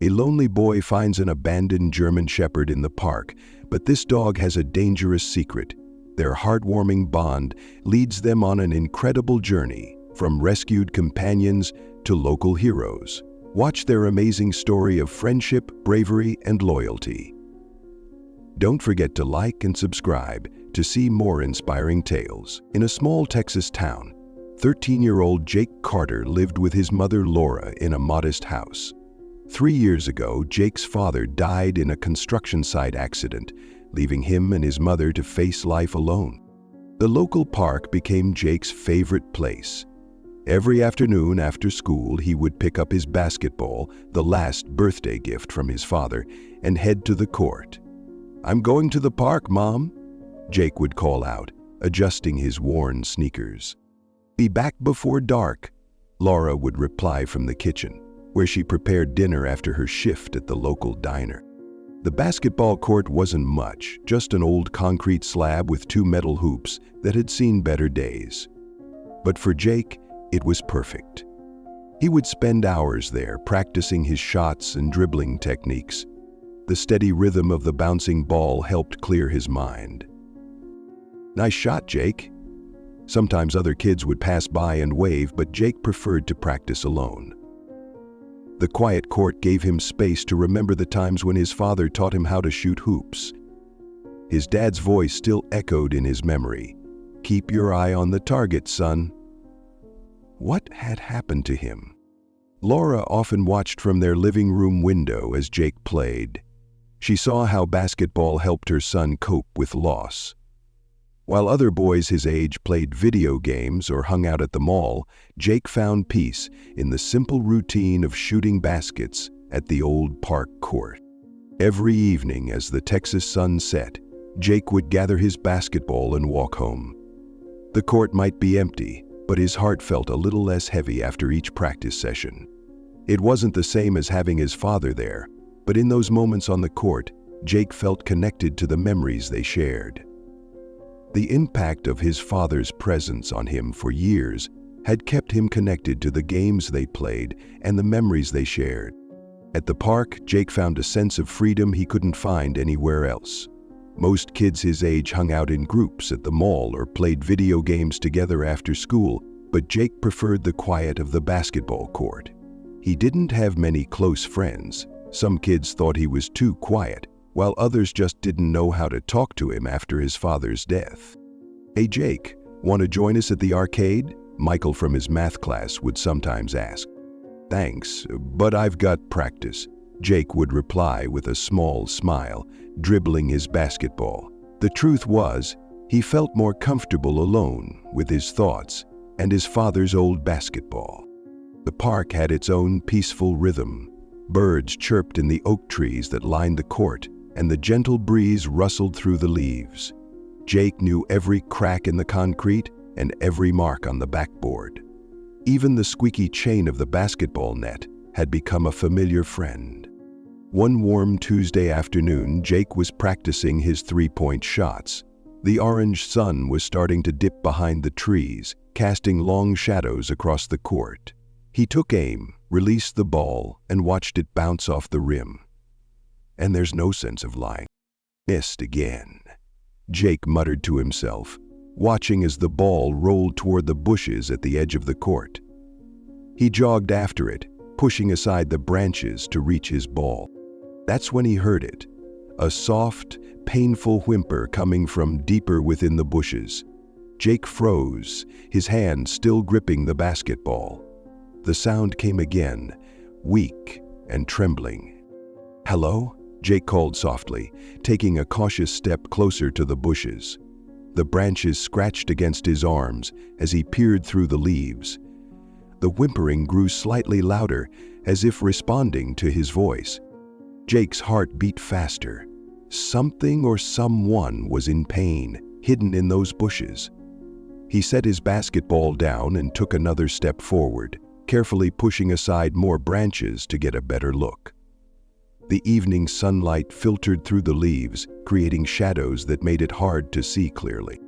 A lonely boy finds an abandoned German Shepherd in the park, but this dog has a dangerous secret. Their heartwarming bond leads them on an incredible journey, from rescued companions to local heroes. Watch their amazing story of friendship, bravery, and loyalty. Don't forget to like and subscribe to see more inspiring tales. In a small Texas town, 13-year-old Jake Carter lived with his mother Laura in a modest house. 3 years ago, Jake's father died in a construction site accident, leaving him and his mother to face life alone. The local park became Jake's favorite place. Every afternoon after school, he would pick up his basketball, the last birthday gift from his father, and head to the court. "I'm going to the park, Mom," Jake would call out, adjusting his worn sneakers. "Be back before dark," Laura would reply from the kitchen, where she prepared dinner after her shift at the local diner. The basketball court wasn't much, just an old concrete slab with 2 metal hoops that had seen better days. But for Jake, it was perfect. He would spend hours there practicing his shots and dribbling techniques. The steady rhythm of the bouncing ball helped clear his mind. "Nice shot, Jake." Sometimes other kids would pass by and wave, but Jake preferred to practice alone. The quiet court gave him space to remember the times when his father taught him how to shoot hoops. His dad's voice still echoed in his memory. "Keep your eye on the target, son." What had happened to him? Laura often watched from their living room window as Jake played. She saw how basketball helped her son cope with loss. While other boys his age played video games or hung out at the mall, Jake found peace in the simple routine of shooting baskets at the old park court. Every evening as the Texas sun set, Jake would gather his basketball and walk home. The court might be empty, but his heart felt a little less heavy after each practice session. It wasn't the same as having his father there, but in those moments on the court, Jake felt connected to the memories they shared. The impact of his father's presence on him for years had kept him connected to the games they played and the memories they shared. At the park, Jake found a sense of freedom he couldn't find anywhere else. Most kids his age hung out in groups at the mall or played video games together after school, but Jake preferred the quiet of the basketball court. He didn't have many close friends. Some kids thought he was too quiet, while others just didn't know how to talk to him after his father's death. "Hey Jake, want to join us at the arcade?" Michael from his math class would sometimes ask. "Thanks, but I've got practice," Jake would reply with a small smile, dribbling his basketball. The truth was, he felt more comfortable alone with his thoughts and his father's old basketball. The park had its own peaceful rhythm. Birds chirped in the oak trees that lined the court, and the gentle breeze rustled through the leaves. Jake knew every crack in the concrete and every mark on the backboard. Even the squeaky chain of the basketball net had become a familiar friend. One warm Tuesday afternoon, Jake was practicing his 3-point shots. The orange sun was starting to dip behind the trees, casting long shadows across the court. He took aim, released the ball, and watched it bounce off the rim. And there's no sense of lying. "Missed again," Jake muttered to himself, watching as the ball rolled toward the bushes at the edge of the court. He jogged after it, pushing aside the branches to reach his ball. That's when he heard it, a soft, painful whimper coming from deeper within the bushes. Jake froze, his hand still gripping the basketball. The sound came again, weak and trembling. "Hello?" Jake called softly, taking a cautious step closer to the bushes. The branches scratched against his arms as he peered through the leaves. The whimpering grew slightly louder, as if responding to his voice. Jake's heart beat faster. Something or someone was in pain, hidden in those bushes. He set his basketball down and took another step forward, carefully pushing aside more branches to get a better look. The evening sunlight filtered through the leaves, creating shadows that made it hard to see clearly.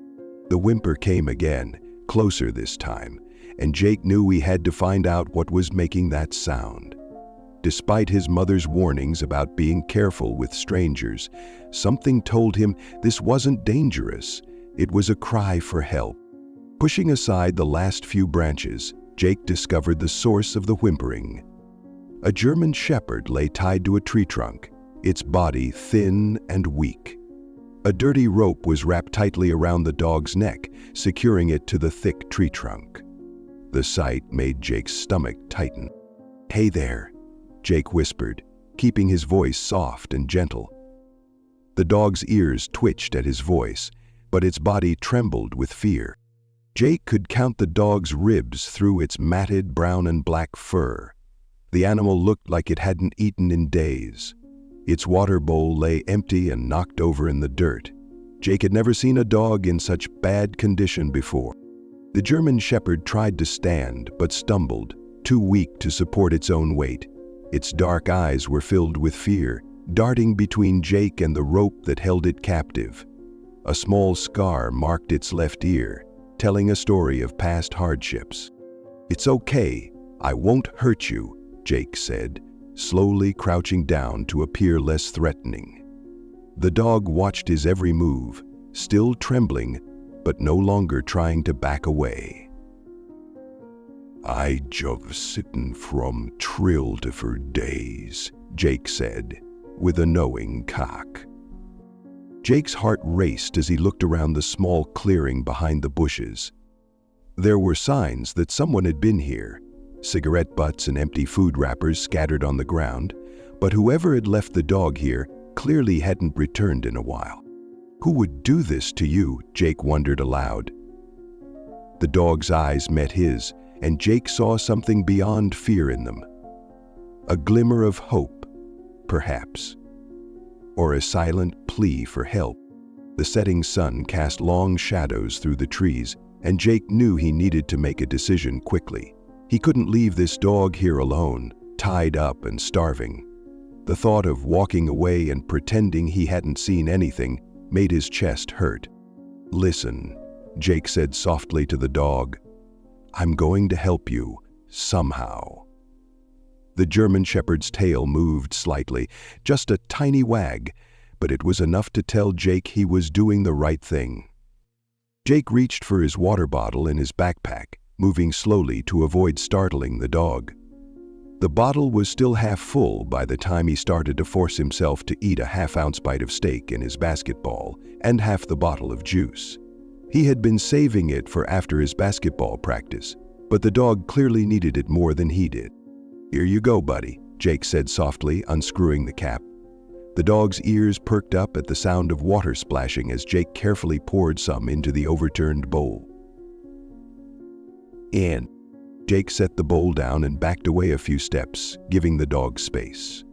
The whimper came again, closer this time, and Jake knew he had to find out what was making that sound. Despite his mother's warnings about being careful with strangers, something told him this wasn't dangerous. It was a cry for help. Pushing aside the last few branches, Jake discovered the source of the whimpering. A German shepherd lay tied to a tree trunk, its body thin and weak. A dirty rope was wrapped tightly around the dog's neck, securing it to the thick tree trunk. The sight made Jake's stomach tighten. "Hey there," Jake whispered, keeping his voice soft and gentle. The dog's ears twitched at his voice, but its body trembled with fear. Jake could count the dog's ribs through its matted brown and black fur. The animal looked like it hadn't eaten in days. Its water bowl lay empty and knocked over in the dirt. Jake had never seen a dog in such bad condition before. The German shepherd tried to stand, but stumbled, too weak to support its own weight. Its dark eyes were filled with fear, darting between Jake and the rope that held it captive. A small scar marked its left ear, telling a story of past hardships. "It's okay, I won't hurt you," Jake said, slowly crouching down to appear less threatening. The dog watched his every move, still trembling, but no longer trying to back away. "I just sittin' from trilled for days," Jake said, with a knowing cock. Jake's heart raced as he looked around the small clearing behind the bushes. There were signs that someone had been here, cigarette butts and empty food wrappers scattered on the ground, but whoever had left the dog here clearly hadn't returned in a while. "Who would do this to you?" Jake wondered aloud. The dog's eyes met his, and Jake saw something beyond fear in them. A glimmer of hope, perhaps, or a silent plea for help. The setting sun cast long shadows through the trees, and Jake knew he needed to make a decision quickly. He couldn't leave this dog here alone, tied up and starving. The thought of walking away and pretending he hadn't seen anything made his chest hurt. "Listen," Jake said softly to the dog. "I'm going to help you, somehow." The German shepherd's tail moved slightly, just a tiny wag, but it was enough to tell Jake he was doing the right thing. Jake reached for his water bottle in his backpack, moving slowly to avoid startling the dog. The bottle was still half full by the time he started to force himself to eat a half-ounce bite of steak in his basketball and half the bottle of juice. He had been saving it for after his basketball practice, but the dog clearly needed it more than he did. "Here you go, buddy," Jake said softly, unscrewing the cap. The dog's ears perked up at the sound of water splashing as Jake carefully poured some into the overturned bowl. "In." Jake set the bowl down and backed away a few steps, giving the dog space.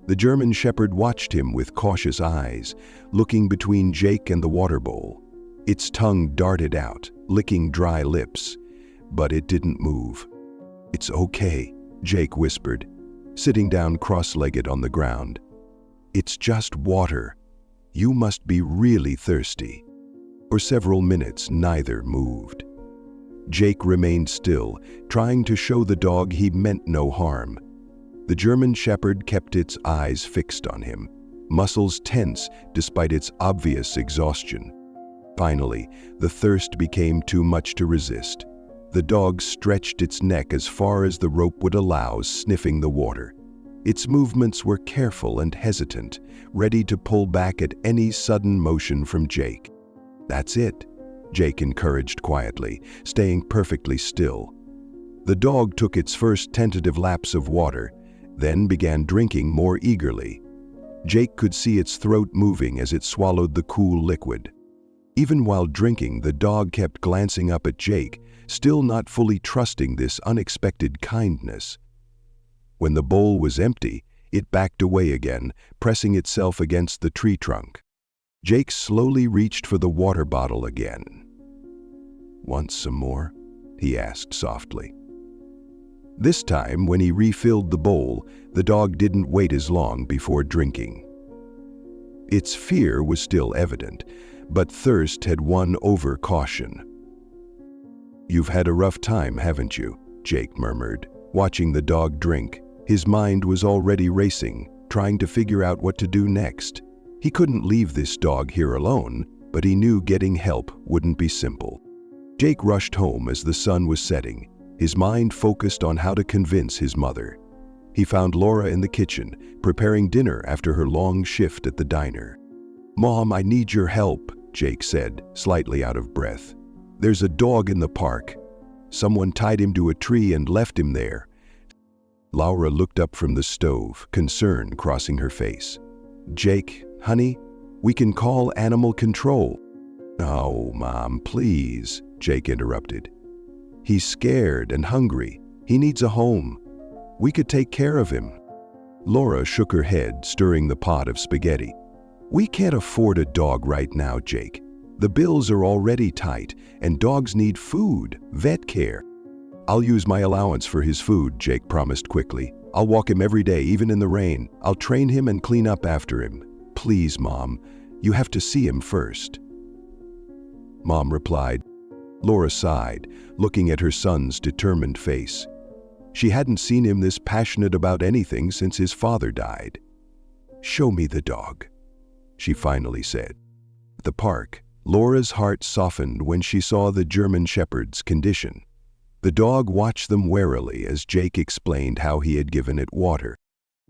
The German shepherd watched him with cautious eyes, looking between Jake and the water bowl. Its tongue darted out, licking dry lips, but it didn't move. "It's okay," Jake whispered, sitting down cross-legged on the ground. "It's just water. You must be really thirsty." For several minutes, neither moved. Jake remained still, trying to show the dog he meant no harm. The German shepherd kept its eyes fixed on him, muscles tense despite its obvious exhaustion. Finally, the thirst became too much to resist. The dog stretched its neck as far as the rope would allow, sniffing the water. Its movements were careful and hesitant, ready to pull back at any sudden motion from Jake. "That's it," Jake encouraged quietly, staying perfectly still. The dog took its first tentative laps of water, then began drinking more eagerly. Jake could see its throat moving as it swallowed the cool liquid. Even while drinking, the dog kept glancing up at Jake, still not fully trusting this unexpected kindness. When the bowl was empty, it backed away again, pressing itself against the tree trunk. Jake slowly reached for the water bottle again. "Want some more?" he asked softly. This time, when he refilled the bowl, the dog didn't wait as long before drinking. Its fear was still evident, but thirst had won over caution. "You've had a rough time, haven't you?" Jake murmured, watching the dog drink. His mind was already racing, trying to figure out what to do next. He couldn't leave this dog here alone, but he knew getting help wouldn't be simple. Jake rushed home as the sun was setting, his mind focused on how to convince his mother. He found Laura in the kitchen, preparing dinner after her long shift at the diner. "Mom, I need your help," Jake said, slightly out of breath. "There's a dog in the park. Someone tied him to a tree and left him there." Laura looked up from the stove, concern crossing her face. "Jake, honey, we can call animal control." "Oh, Mom, please," Jake interrupted. "He's scared and hungry. He needs a home. We could take care of him." Laura shook her head, stirring the pot of spaghetti. "We can't afford a dog right now, Jake. The bills are already tight, and dogs need food, vet care." "I'll use my allowance for his food," Jake promised quickly. "I'll walk him every day, even in the rain. I'll train him and clean up after him. Please, Mom, you have to see him first." Mom replied. Laura sighed, looking at her son's determined face. She hadn't seen him this passionate about anything since his father died. "Show me the dog," she finally said. At the park, Laura's heart softened when she saw the German Shepherd's condition. The dog watched them warily as Jake explained how he had given it water.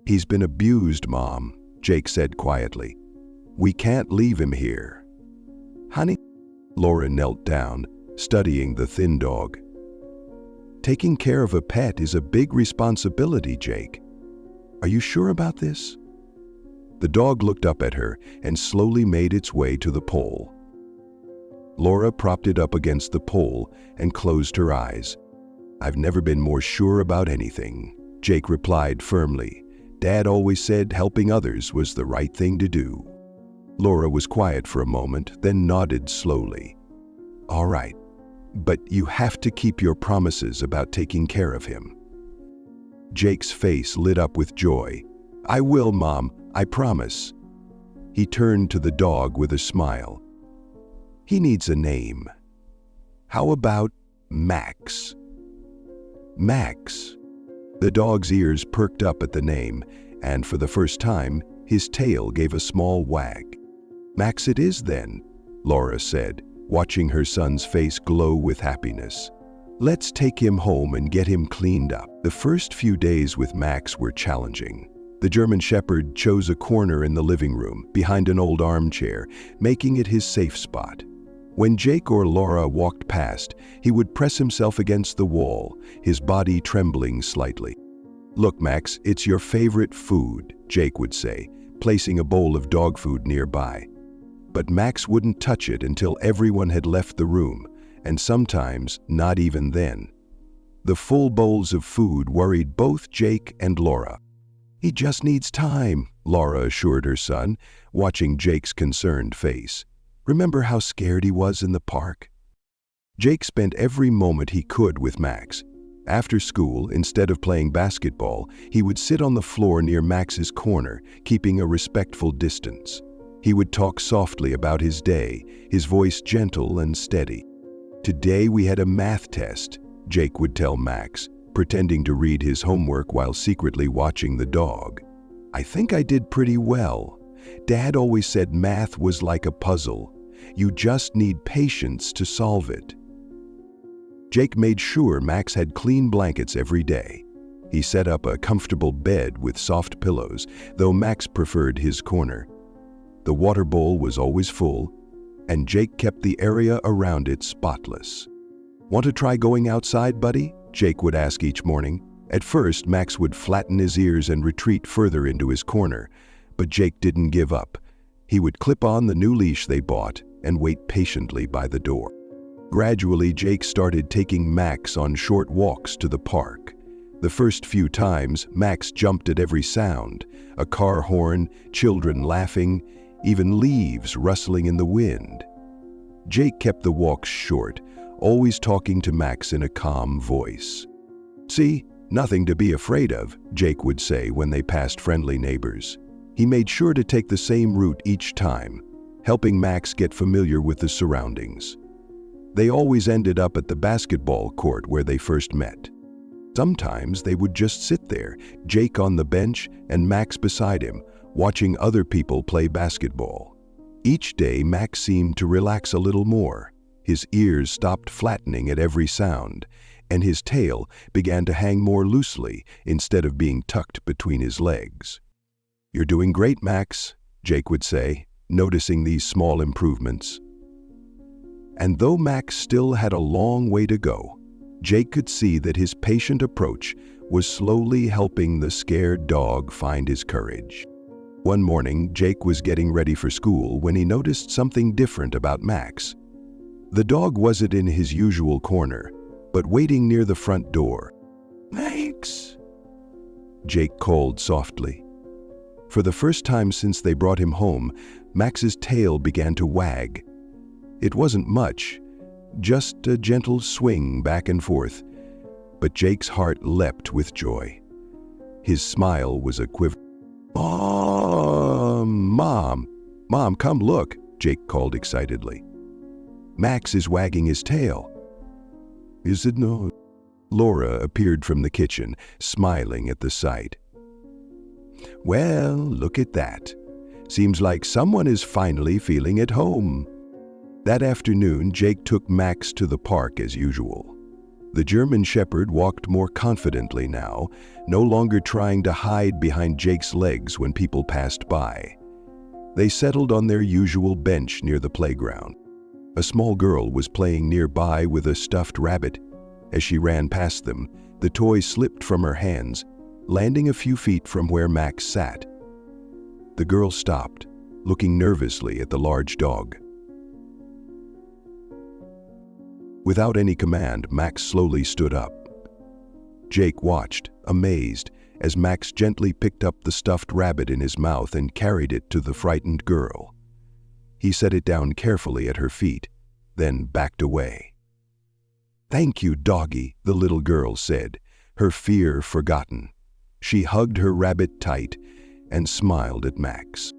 "He's been abused, Mom," Jake said quietly. "We can't leave him here." "Honey?" Laura knelt down, studying the thin dog. "Taking care of a pet is a big responsibility, Jake. Are you sure about this?" The dog looked up at her and slowly made its way to the pole. Laura propped it up against the pole and closed her eyes. "I've never been more sure about anything," Jake replied firmly. "Dad always said helping others was the right thing to do." Laura was quiet for a moment, then nodded slowly. "All right, but you have to keep your promises about taking care of him." Jake's face lit up with joy. "I will, Mom, I promise." He turned to the dog with a smile. "He needs a name. How about Max?" "Max." The dog's ears perked up at the name, and for the first time, his tail gave a small wag. "Max it is then," Laura said, watching her son's face glow with happiness. "Let's take him home and get him cleaned up." The first few days with Max were challenging. The German Shepherd chose a corner in the living room, behind an old armchair, making it his safe spot. When Jake or Laura walked past, he would press himself against the wall, his body trembling slightly. "Look, Max, it's your favorite food," Jake would say, placing a bowl of dog food nearby. But Max wouldn't touch it until everyone had left the room, and sometimes not even then. The full bowls of food worried both Jake and Laura. "He just needs time," Laura assured her son, watching Jake's concerned face. "Remember how scared he was in the park?" Jake spent every moment he could with Max. After school, instead of playing basketball, he would sit on the floor near Max's corner, keeping a respectful distance. He would talk softly about his day, his voice gentle and steady. "Today we had a math test," Jake would tell Max, pretending to read his homework while secretly watching the dog. "I think I did pretty well. Dad always said math was like a puzzle. You just need patience to solve it." Jake made sure Max had clean blankets every day. He set up a comfortable bed with soft pillows, though Max preferred his corner. The water bowl was always full, and Jake kept the area around it spotless. "Want to try going outside, buddy?" Jake would ask each morning. At first, Max would flatten his ears and retreat further into his corner, but Jake didn't give up. He would clip on the new leash they bought and wait patiently by the door. Gradually, Jake started taking Max on short walks to the park. The first few times, Max jumped at every sound: a car horn, children laughing, even leaves rustling in the wind. Jake kept the walks short, always talking to Max in a calm voice. "See, nothing to be afraid of," Jake would say when they passed friendly neighbors. He made sure to take the same route each time, helping Max get familiar with the surroundings. They always ended up at the basketball court where they first met. Sometimes they would just sit there, Jake on the bench and Max beside him, watching other people play basketball. Each day, Max seemed to relax a little more. His ears stopped flattening at every sound, and his tail began to hang more loosely instead of being tucked between his legs. "You're doing great, Max," Jake would say, noticing these small improvements. And though Max still had a long way to go, Jake could see that his patient approach was slowly helping the scared dog find his courage. One morning, Jake was getting ready for school when he noticed something different about Max. The dog wasn't in his usual corner, but waiting near the front door. "Max!" Jake called softly. For the first time since they brought him home, Max's tail began to wag. It wasn't much, just a gentle swing back and forth, but Jake's heart leapt with joy. His smile was a quiver. Mom, come look," Jake called excitedly. "Max is wagging his tail." "Is it no?" Laura appeared from the kitchen, smiling at the sight. "Well, look at that. Seems like someone is finally feeling at home." That afternoon, Jake took Max to the park as usual. The German Shepherd walked more confidently now, no longer trying to hide behind Jake's legs when people passed by. They settled on their usual bench near the playground. A small girl was playing nearby with a stuffed rabbit. As she ran past them, the toy slipped from her hands, landing a few feet from where Max sat. The girl stopped, looking nervously at the large dog. Without any command, Max slowly stood up. Jake watched, amazed, as Max gently picked up the stuffed rabbit in his mouth and carried it to the frightened girl. He set it down carefully at her feet, then backed away. "Thank you, doggy," the little girl said, her fear forgotten. She hugged her rabbit tight and smiled at Max.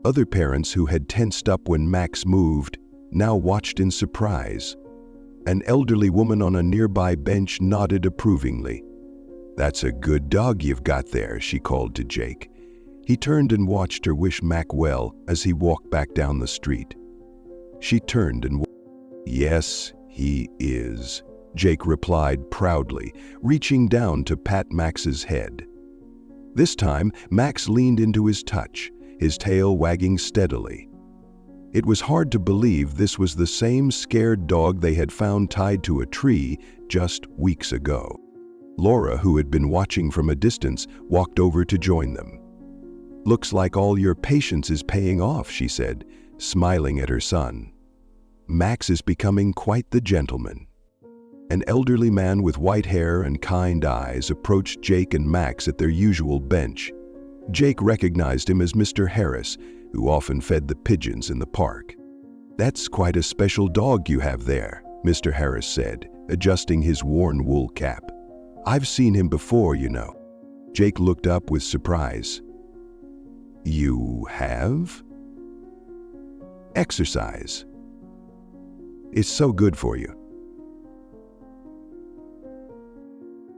Other parents who had tensed up when Max moved now watched in surprise. An elderly woman on a nearby bench nodded approvingly. "That's a good dog you've got there," she called to Jake. He turned and watched her wish Mac well as he walked back down the street. She turned and "Yes, he is," Jake replied proudly, reaching down to pat Max's head. This time, Max leaned into his touch, his tail wagging steadily. It was hard to believe this was the same scared dog they had found tied to a tree just weeks ago. Laura, who had been watching from a distance, walked over to join them. "Looks like all your patience is paying off," she said, smiling at her son. "Max is becoming quite the gentleman." An elderly man with white hair and kind eyes approached Jake and Max at their usual bench. Jake recognized him as Mr. Harris, who often fed the pigeons in the park. "That's quite a special dog you have there," Mr. Harris said, adjusting his worn wool cap. "I've seen him before, you know." Jake looked up with surprise. "You have?" "Exercise. It's so good for you."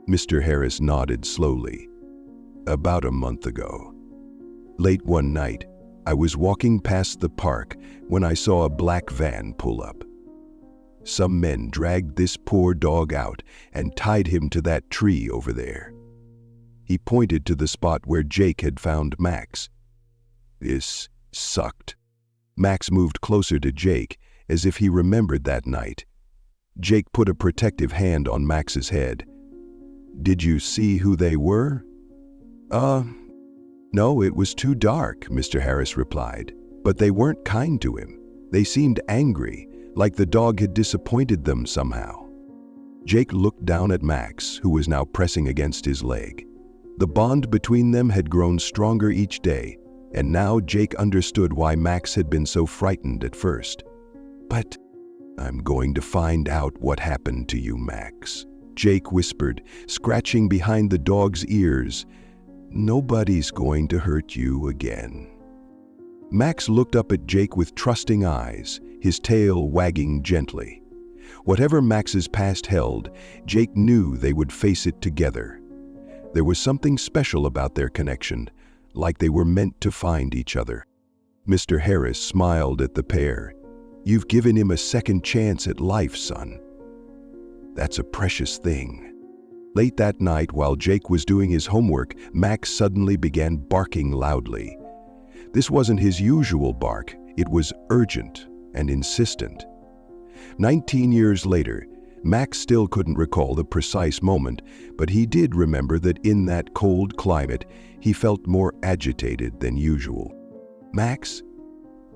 Mr. Harris nodded slowly. "About a month ago. Late one night, I was walking past the park when I saw a black van pull up. Some men dragged this poor dog out and tied him to that tree over there." He pointed to the spot where Jake had found Max. "This sucked." Max moved closer to Jake, as if he remembered that night. Jake put a protective hand on Max's head. "Did you see who they were?" No, it was too dark," Mr. Harris replied. "But they weren't kind to him. They seemed angry, like the dog had disappointed them somehow." Jake looked down at Max, who was now pressing against his leg. The bond between them had grown stronger each day, and now Jake understood why Max had been so frightened at first. "But I'm going to find out what happened to you, Max," Jake whispered, scratching behind the dog's ears. "Nobody's going to hurt you again." Max looked up at Jake with trusting eyes, his tail wagging gently. Whatever Max's past held, Jake knew they would face it together. There was something special about their connection, like they were meant to find each other. Mr. Harris smiled at the pair. "You've given him a second chance at life, son. That's a precious thing." Late that night, while Jake was doing his homework, Max suddenly began barking loudly. This wasn't his usual bark. It was urgent and insistent. 19 years later, Max still couldn't recall the precise moment, but he did remember that in that cold climate, he felt more agitated than usual. "Max,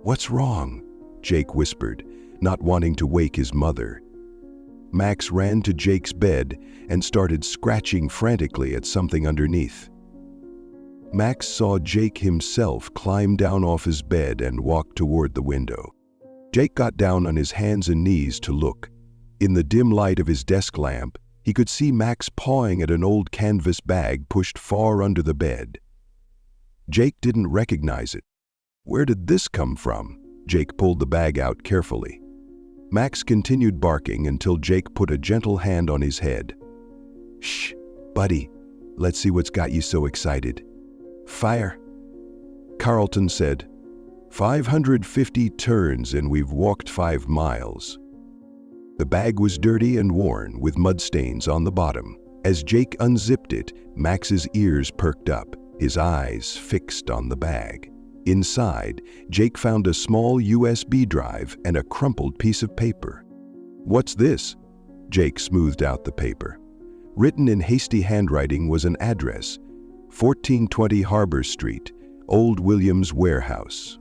what's wrong?" Jake whispered, not wanting to wake his mother. Max ran to Jake's bed and started scratching frantically at something underneath. Max saw Jake himself climb down off his bed and walk toward the window. Jake got down on his hands and knees to look. In the dim light of his desk lamp, he could see Max pawing at an old canvas bag pushed far under the bed. Jake didn't recognize it. "Where did this come from?" Jake pulled the bag out carefully. Max continued barking until Jake put a gentle hand on his head. "Shh, buddy, let's see what's got you so excited." "Fire," Carlton said. 550 turns and we've walked 5 miles. The bag was dirty and worn with mud stains on the bottom. As Jake unzipped it, Max's ears perked up, his eyes fixed on the bag. Inside, Jake found a small USB drive and a crumpled piece of paper. "What's this?" Jake smoothed out the paper. Written in hasty handwriting was an address, 1420 Harbor Street, Old Williams Warehouse.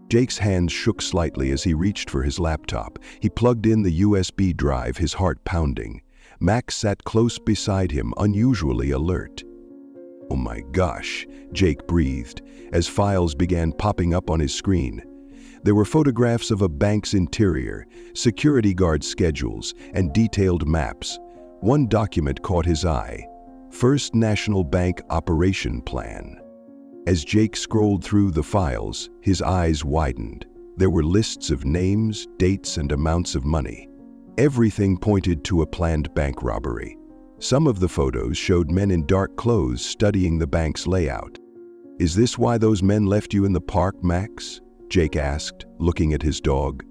Jake's hands shook slightly as he reached for his laptop. He plugged in the USB drive, his heart pounding. Max sat close beside him, unusually alert. "Oh my gosh," Jake breathed, as files began popping up on his screen. There were photographs of a bank's interior, security guard schedules, and detailed maps. One document caught his eye: First National Bank Operation Plan. As Jake scrolled through the files, his eyes widened. There were lists of names, dates, and amounts of money. Everything pointed to a planned bank robbery. Some of the photos showed men in dark clothes studying the bank's layout. "Is this why those men left you in the park, Max?" Jake asked, looking at his dog.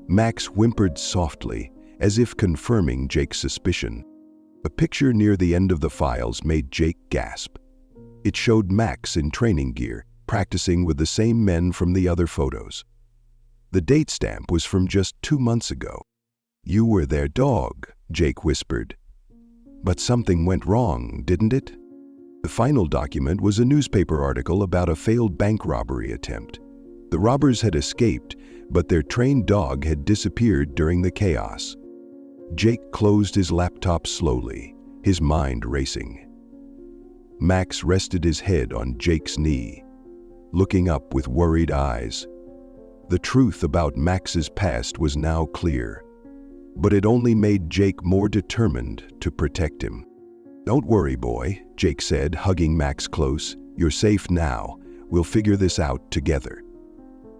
Max whimpered softly, as if confirming Jake's suspicion. A picture near the end of the files made Jake gasp. It showed Max in training gear, practicing with the same men from the other photos. The date stamp was from just 2 months ago. "You were their dog," Jake whispered. "But something went wrong, didn't it?" The final document was a newspaper article about a failed bank robbery attempt. The robbers had escaped, but their trained dog had disappeared during the chaos. Jake closed his laptop slowly, his mind racing. Max rested his head on Jake's knee, looking up with worried eyes. The truth about Max's past was now clear, but it only made Jake more determined to protect him. "Don't worry, boy," Jake said, hugging Max close. "You're safe now. We'll figure this out together."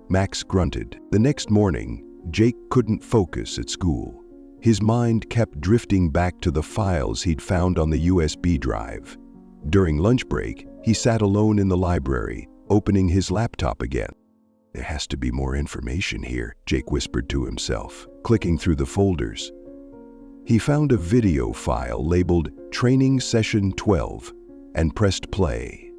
Max grunted. The next morning, Jake couldn't focus at school. His mind kept drifting back to the files he'd found on the USB drive. During lunch break, he sat alone in the library, opening his laptop again. "There has to be more information here," Jake whispered to himself, clicking through the folders. He found a video file labeled Training Session 12 and pressed play.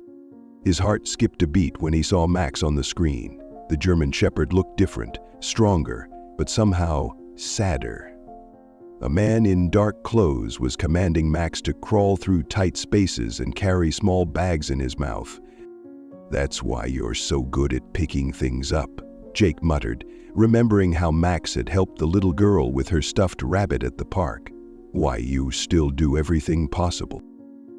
His heart skipped a beat when he saw Max on the screen. The German Shepherd looked different, stronger, but somehow sadder. A man in dark clothes was commanding Max to crawl through tight spaces and carry small bags in his mouth. "That's why you're so good at picking things up," Jake muttered, remembering how Max had helped the little girl with her stuffed rabbit at the park. "Why you still do everything possible."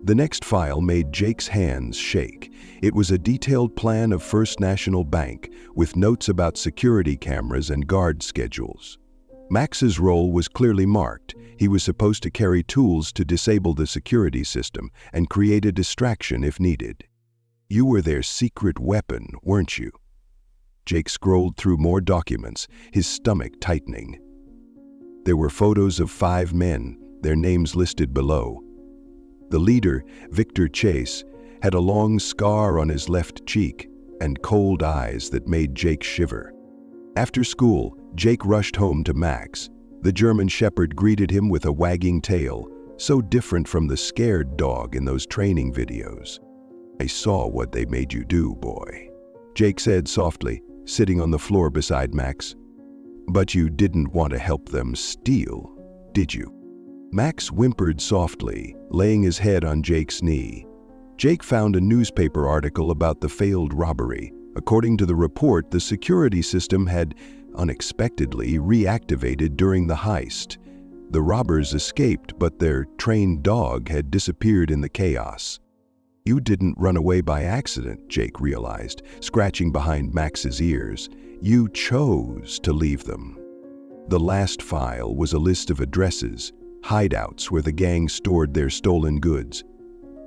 The next file made Jake's hands shake. It was a detailed plan of First National Bank with notes about security cameras and guard schedules. Max's role was clearly marked. He was supposed to carry tools to disable the security system and create a distraction if needed. "You were their secret weapon, weren't you?" Jake scrolled through more documents, his stomach tightening. There were photos of 5 men, their names listed below. The leader, Victor Chase, had a long scar on his left cheek and cold eyes that made Jake shiver. After school, Jake rushed home to Max. The German Shepherd greeted him with a wagging tail, so different from the scared dog in those training videos. "I saw what they made you do, boy," Jake said softly, sitting on the floor beside Max. "But you didn't want to help them steal, did you?" Max whimpered softly, laying his head on Jake's knee. Jake found a newspaper article about the failed robbery. According to the report, the security system had unexpectedly reactivated during the heist. The robbers escaped, but their trained dog had disappeared in the chaos. "You didn't run away by accident," Jake realized, scratching behind Max's ears. "You chose to leave them." The last file was a list of addresses, hideouts where the gang stored their stolen goods.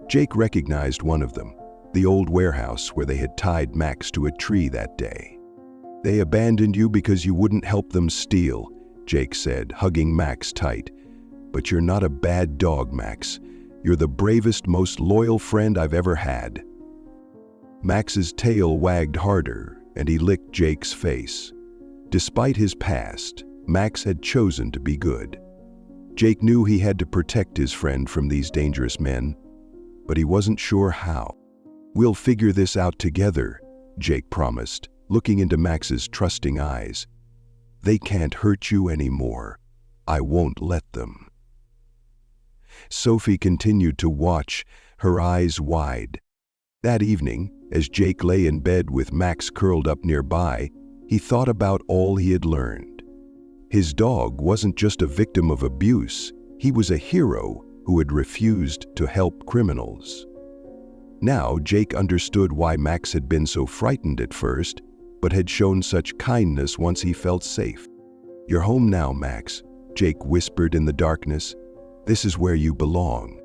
Jake recognized one of them, the old warehouse where they had tied Max to a tree that day. "They abandoned you because you wouldn't help them steal," Jake said, hugging Max tight. "But you're not a bad dog, Max. You're the bravest, most loyal friend I've ever had." Max's tail wagged harder, and he licked Jake's face. Despite his past, Max had chosen to be good. Jake knew he had to protect his friend from these dangerous men, but he wasn't sure how. "We'll figure this out together," Jake promised, looking into Max's trusting eyes. "They can't hurt you anymore. I won't let them." Sophie continued to watch, her eyes wide. That evening, as Jake lay in bed with Max curled up nearby, he thought about all he had learned. His dog wasn't just a victim of abuse, he was a hero who had refused to help criminals. Now Jake understood why Max had been so frightened at first, but had shown such kindness once he felt safe. "You're home now, Max," Jake whispered in the darkness. "This is where you belong."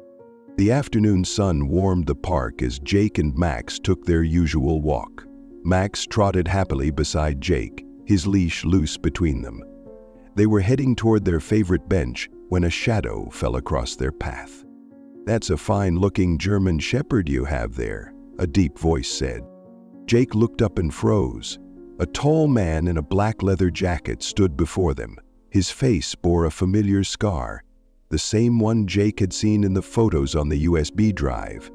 The afternoon sun warmed the park as Jake and Max took their usual walk. Max trotted happily beside Jake, his leash loose between them. They were heading toward their favorite bench when a shadow fell across their path. "That's a fine-looking German Shepherd you have there," a deep voice said. Jake looked up and froze. A tall man in a black leather jacket stood before them. His face bore a familiar scar, the same one Jake had seen in the photos on the USB drive.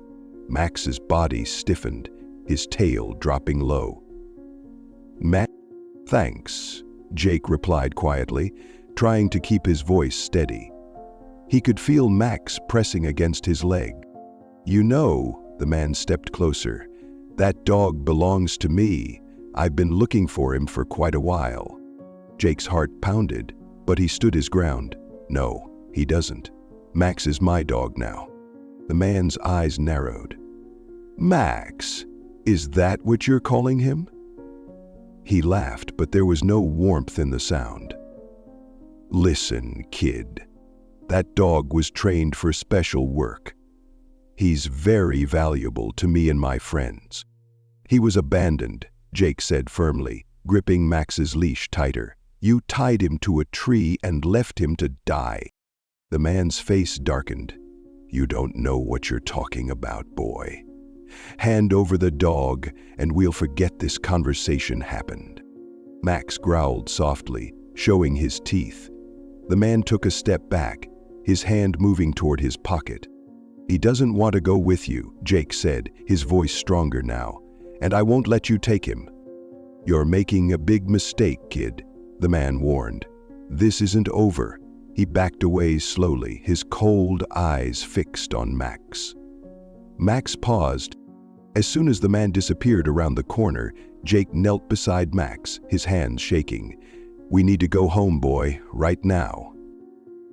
Max's body stiffened, his tail dropping low. "Max, thanks," Jake replied quietly, trying to keep his voice steady. He could feel Max pressing against his leg. "You know," the man stepped closer, "that dog belongs to me. I've been looking for him for quite a while." Jake's heart pounded, but he stood his ground. "No, he doesn't. Max is my dog now." The man's eyes narrowed. "Max, is that what you're calling him?" He laughed, but there was no warmth in the sound. "Listen, kid. That dog was trained for special work. He's very valuable to me and my friends." "He was abandoned," Jake said firmly, gripping Max's leash tighter. "You tied him to a tree and left him to die." The man's face darkened. "You don't know what you're talking about, boy. Hand over the dog, and we'll forget this conversation happened." Max growled softly, showing his teeth. The man took a step back, his hand moving toward his pocket. "He doesn't want to go with you," Jake said, his voice stronger now, "and I won't let you take him." "You're making a big mistake, kid," the man warned. "This isn't over." He backed away slowly, his cold eyes fixed on Max. Max paused. As soon as the man disappeared around the corner, Jake knelt beside Max, his hands shaking. "We need to go home, boy, right now."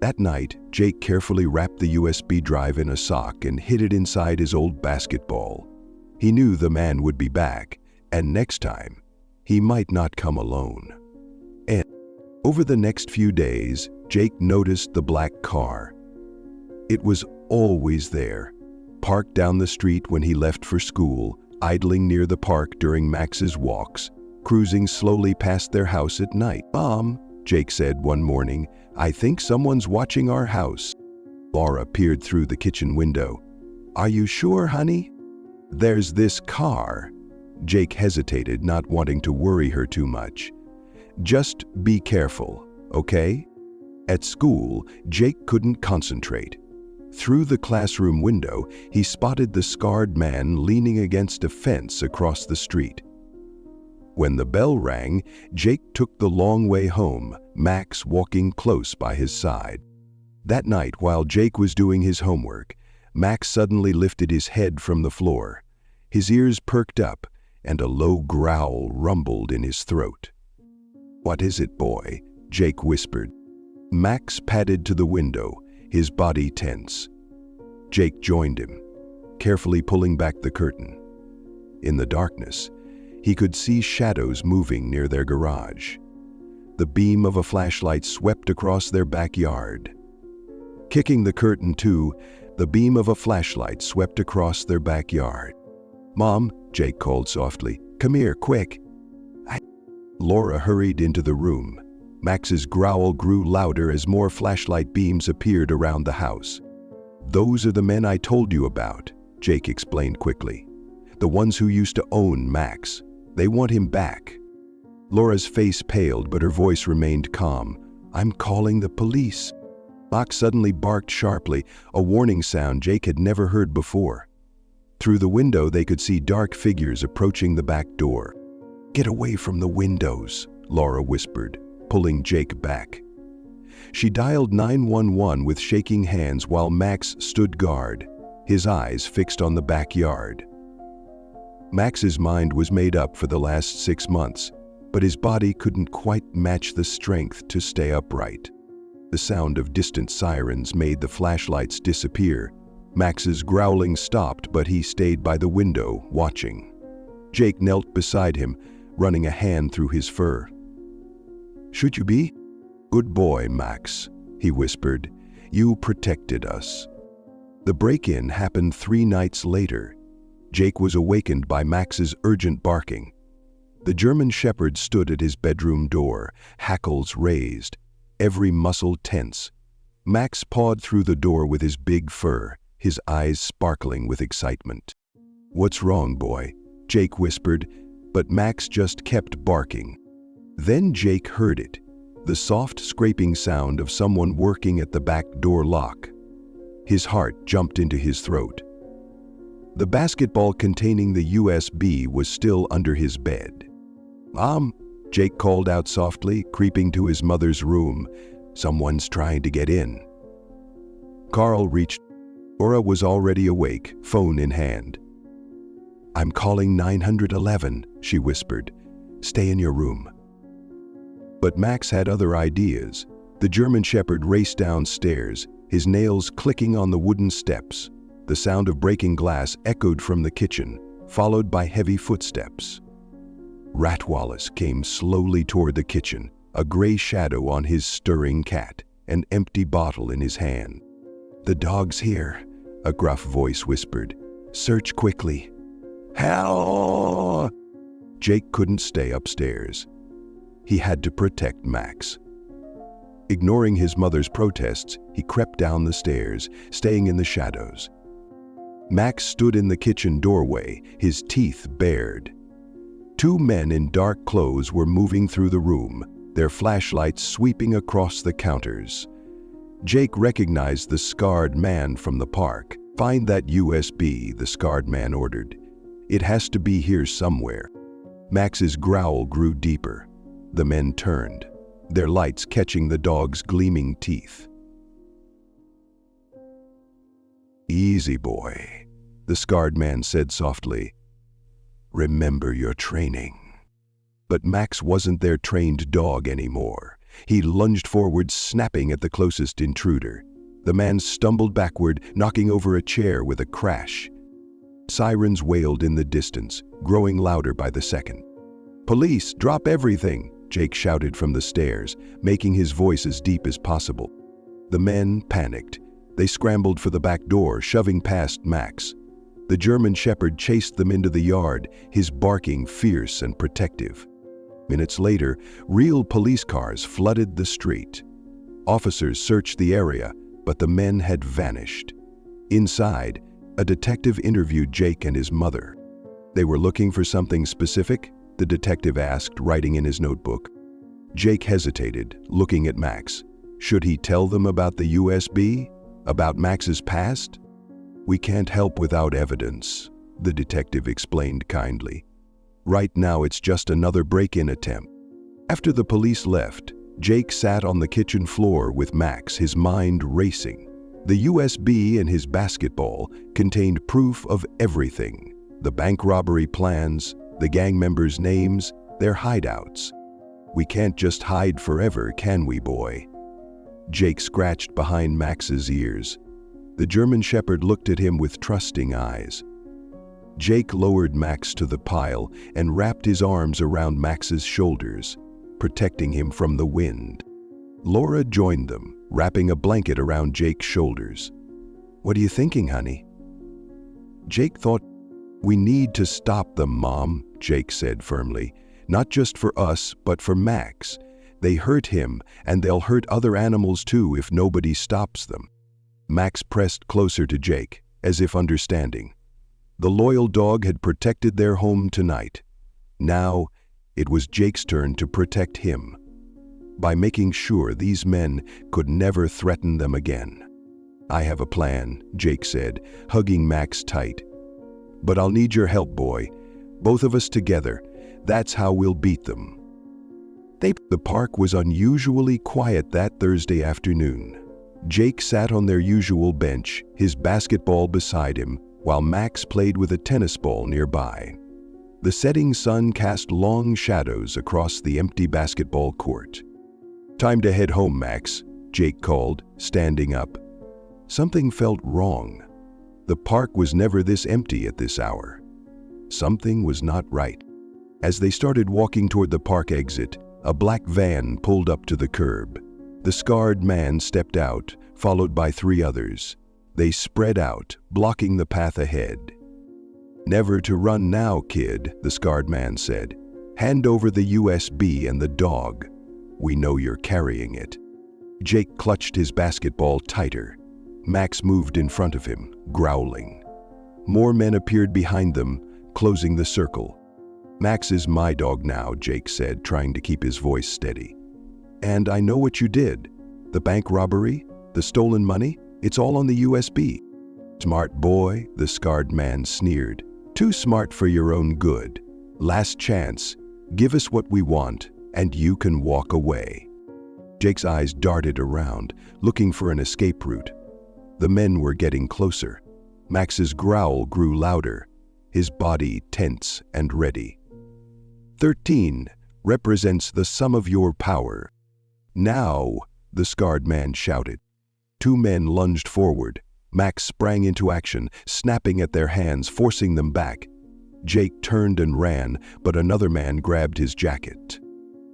That night, Jake carefully wrapped the USB drive in a sock and hid it inside his old basketball. He knew the man would be back, and next time, he might not come alone. And over the next few days, Jake noticed the black car. It was always there, parked down the street when he left for school, idling near the park during Max's walks, cruising slowly past their house at night. "Mom," Jake said one morning, "I think someone's watching our house." Laura peered through the kitchen window. "Are you sure, honey?" "There's this car." Jake hesitated, not wanting to worry her too much. "Just be careful, okay?" At school, Jake couldn't concentrate. Through the classroom window, he spotted the scarred man leaning against a fence across the street. When the bell rang, Jake took the long way home, Max walking close by his side. That night, while Jake was doing his homework, Max suddenly lifted his head from the floor. His ears perked up, and a low growl rumbled in his throat. "What is it, boy?" Jake whispered. Max padded to the window, his body tense. Jake joined him, carefully pulling back the curtain. In the darkness, he could see shadows moving near their garage. The beam of a flashlight swept across their backyard. Kicking the curtain too, the beam of a flashlight swept across their backyard. "Mom," Jake called softly, "come here, quick." Laura hurried into the room. Max's growl grew louder as more flashlight beams appeared around the house. "Those are the men I told you about," Jake explained quickly. "The ones who used to own Max. They want him back." Laura's face paled, but her voice remained calm. "I'm calling the police." Max suddenly barked sharply, a warning sound Jake had never heard before. Through the window, they could see dark figures approaching the back door. "Get away from the windows," Laura whispered, pulling Jake back. She dialed 911 with shaking hands while Max stood guard, his eyes fixed on the backyard. Max's mind was made up for the last 6 months, but his body couldn't quite match the strength to stay upright. The sound of distant sirens made the flashlights disappear. Max's growling stopped, but he stayed by the window, watching. Jake knelt beside him, running a hand through his fur. "Should you be?" "Good boy, Max," he whispered. "You protected us." The break-in happened 3 nights later. Jake was awakened by Max's urgent barking. The German Shepherd stood at his bedroom door, hackles raised, every muscle tense. Max pawed through the door with his big fur, his eyes sparkling with excitement. "What's wrong, boy?" Jake whispered, but Max just kept barking. Then Jake heard it, the soft scraping sound of someone working at the back door lock. His heart jumped into his throat. The basketball containing the USB was still under his bed. "Mom," Jake called out softly, creeping to his mother's room. "Someone's trying to get in." Carl reached. Laura was already awake, phone in hand. "I'm calling 911, she whispered. "Stay in your room." But Max had other ideas. The German Shepherd raced downstairs, his nails clicking on the wooden steps. The sound of breaking glass echoed from the kitchen, followed by heavy footsteps. Rat Wallace came slowly toward the kitchen, a gray shadow on his stirring cat, an empty bottle in his hand. "The dog's here," a gruff voice whispered. "Search quickly." "Hell!" Jake couldn't stay upstairs. He had to protect Max. Ignoring his mother's protests, he crept down the stairs, staying in the shadows. Max stood in the kitchen doorway, his teeth bared. 2 men in dark clothes were moving through the room, their flashlights sweeping across the counters. Jake recognized the scarred man from the park. "Find that USB," the scarred man ordered. "It has to be here somewhere." Max's growl grew deeper. The men turned, their lights catching the dog's gleaming teeth. "Easy, boy," the scarred man said softly. "Remember your training." But Max wasn't their trained dog anymore. He lunged forward, snapping at the closest intruder. The man stumbled backward, knocking over a chair with a crash. Sirens wailed in the distance, growing louder by the second. "Police, drop everything!" Jake shouted from the stairs, making his voice as deep as possible. The men panicked. They scrambled for the back door, shoving past Max. The German Shepherd chased them into the yard, his barking fierce and protective. Minutes later, real police cars flooded the street. Officers searched the area, but the men had vanished. Inside, a detective interviewed Jake and his mother. They were looking for something specific? The detective asked, writing in his notebook. Jake hesitated, looking at Max. Should he tell them about the USB? About Max's past? We can't help without evidence, the detective explained kindly. Right now it's just another break-in attempt. After the police left, Jake sat on the kitchen floor with Max, his mind racing. The USB in his basketball contained proof of everything: the bank robbery plans, the gang members' names, their hideouts. We can't just hide forever, can we, boy? Jake scratched behind Max's ears. The German Shepherd looked at him with trusting eyes. Jake lowered Max to the pile and wrapped his arms around Max's shoulders, protecting him from the wind. Laura joined them, wrapping a blanket around Jake's shoulders. "What are you thinking, honey?" Jake thought, "We need to stop them, Mom," Jake said firmly. "Not just for us, but for Max. They hurt him, and they'll hurt other animals too if nobody stops them." Max pressed closer to Jake, as if understanding. The loyal dog had protected their home tonight. Now, it was Jake's turn to protect him, by making sure these men could never threaten them again. "I have a plan," Jake said, hugging Max tight. "But I'll need your help, boy. Both of us together. That's how we'll beat them." The park was unusually quiet that Thursday afternoon. Jake sat on their usual bench, his basketball beside him, while Max played with a tennis ball nearby. The setting sun cast long shadows across the empty basketball court. "Time to head home, Max," Jake called, standing up. Something felt wrong. The park was never this empty at this hour. Something was not right. As they started walking toward the park exit, a black van pulled up to the curb. The scarred man stepped out, followed by 3 others. They spread out, blocking the path ahead. "Never to run now, kid," the scarred man said. "Hand over the USB and the dog. We know you're carrying it." Jake clutched his basketball tighter. Max moved in front of him, growling. More men appeared behind them, closing the circle. "Max is my dog now," Jake said, trying to keep his voice steady. "And I know what you did. The bank robbery, the stolen money, it's all on the USB." "Smart boy," the scarred man sneered. "Too smart for your own good. Last chance. Give us what we want, and you can walk away." Jake's eyes darted around, looking for an escape route. The men were getting closer. Max's growl grew louder, his body tense and ready. 13 represents the sum of your power. "Now," the scarred man shouted. 2 men lunged forward. Max sprang into action, snapping at their hands, forcing them back. Jake turned and ran, but another man grabbed his jacket.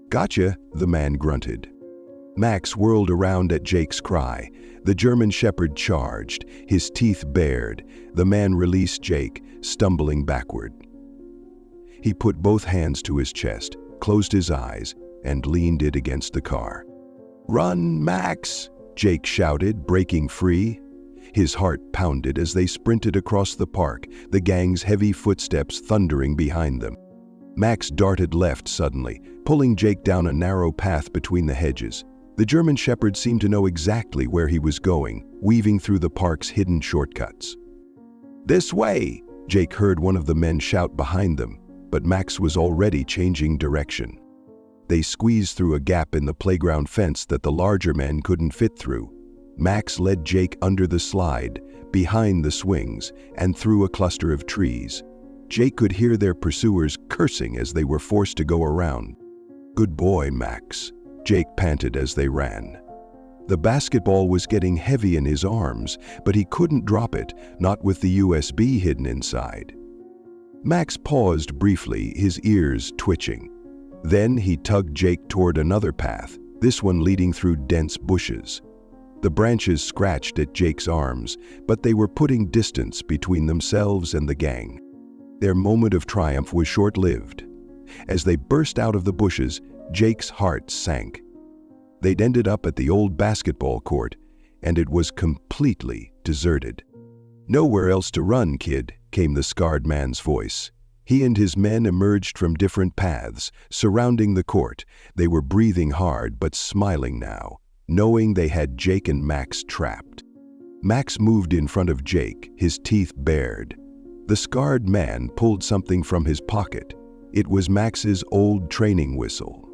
"Gotcha," the man grunted. Max whirled around at Jake's cry. The German Shepherd charged, his teeth bared. The man released Jake, stumbling backward. He put both hands to his chest, closed his eyes, and leaned it against the car. "Run, Max!" Jake shouted, breaking free. His heart pounded as they sprinted across the park, the gang's heavy footsteps thundering behind them. Max darted left suddenly, pulling Jake down a narrow path between the hedges. The German Shepherd seemed to know exactly where he was going, weaving through the park's hidden shortcuts. "This way!" Jake heard one of the men shout behind them, but Max was already changing direction. They squeezed through a gap in the playground fence that the larger men couldn't fit through. Max led Jake under the slide, behind the swings, and through a cluster of trees. Jake could hear their pursuers cursing as they were forced to go around. "Good boy, Max," Jake panted as they ran. The basketball was getting heavy in his arms, but he couldn't drop it, not with the USB hidden inside. Max paused briefly, his ears twitching. Then he tugged Jake toward another path, this one leading through dense bushes. The branches scratched at Jake's arms, but they were putting distance between themselves and the gang. Their moment of triumph was short-lived. As they burst out of the bushes, Jake's heart sank. They'd ended up at the old basketball court, and it was completely deserted. "Nowhere else to run, kid," came the scarred man's voice. He and his men emerged from different paths, surrounding the court. They were breathing hard but smiling now, knowing they had Jake and Max trapped. Max moved in front of Jake, his teeth bared. The scarred man pulled something from his pocket. It was Max's old training whistle.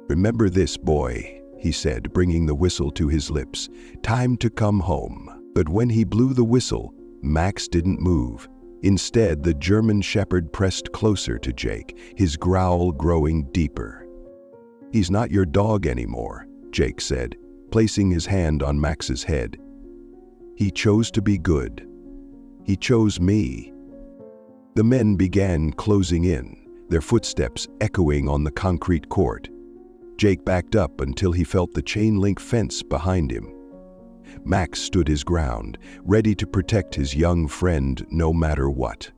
"Remember this, boy," he said, bringing the whistle to his lips. "Time to come home." But when he blew the whistle, Max didn't move. Instead, the German Shepherd pressed closer to Jake, his growl growing deeper. "He's not your dog anymore," Jake said, placing his hand on Max's head. "He chose to be good. He chose me." The men began closing in, their footsteps echoing on the concrete court. Jake backed up until he felt the chain-link fence behind him. Max stood his ground, ready to protect his young friend no matter what.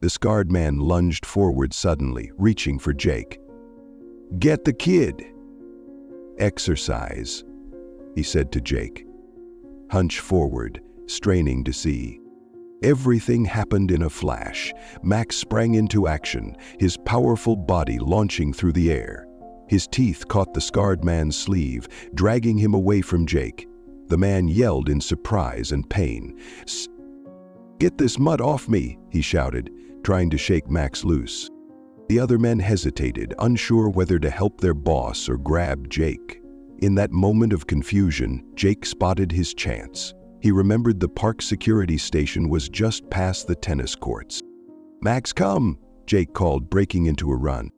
The scarred man lunged forward suddenly, reaching for Jake. "Get the kid!" "Exercise," he said to Jake. Hunch forward, straining to see. Everything happened in a flash. Max sprang into action, his powerful body launching through the air. His teeth caught the scarred man's sleeve, dragging him away from Jake. The man yelled in surprise and pain. "Get this mud off me," he shouted, trying to shake Max loose. The other men hesitated, unsure whether to help their boss or grab Jake. In that moment of confusion, Jake spotted his chance. He remembered the park security station was just past the tennis courts. "Max, come!" Jake called, breaking into a run.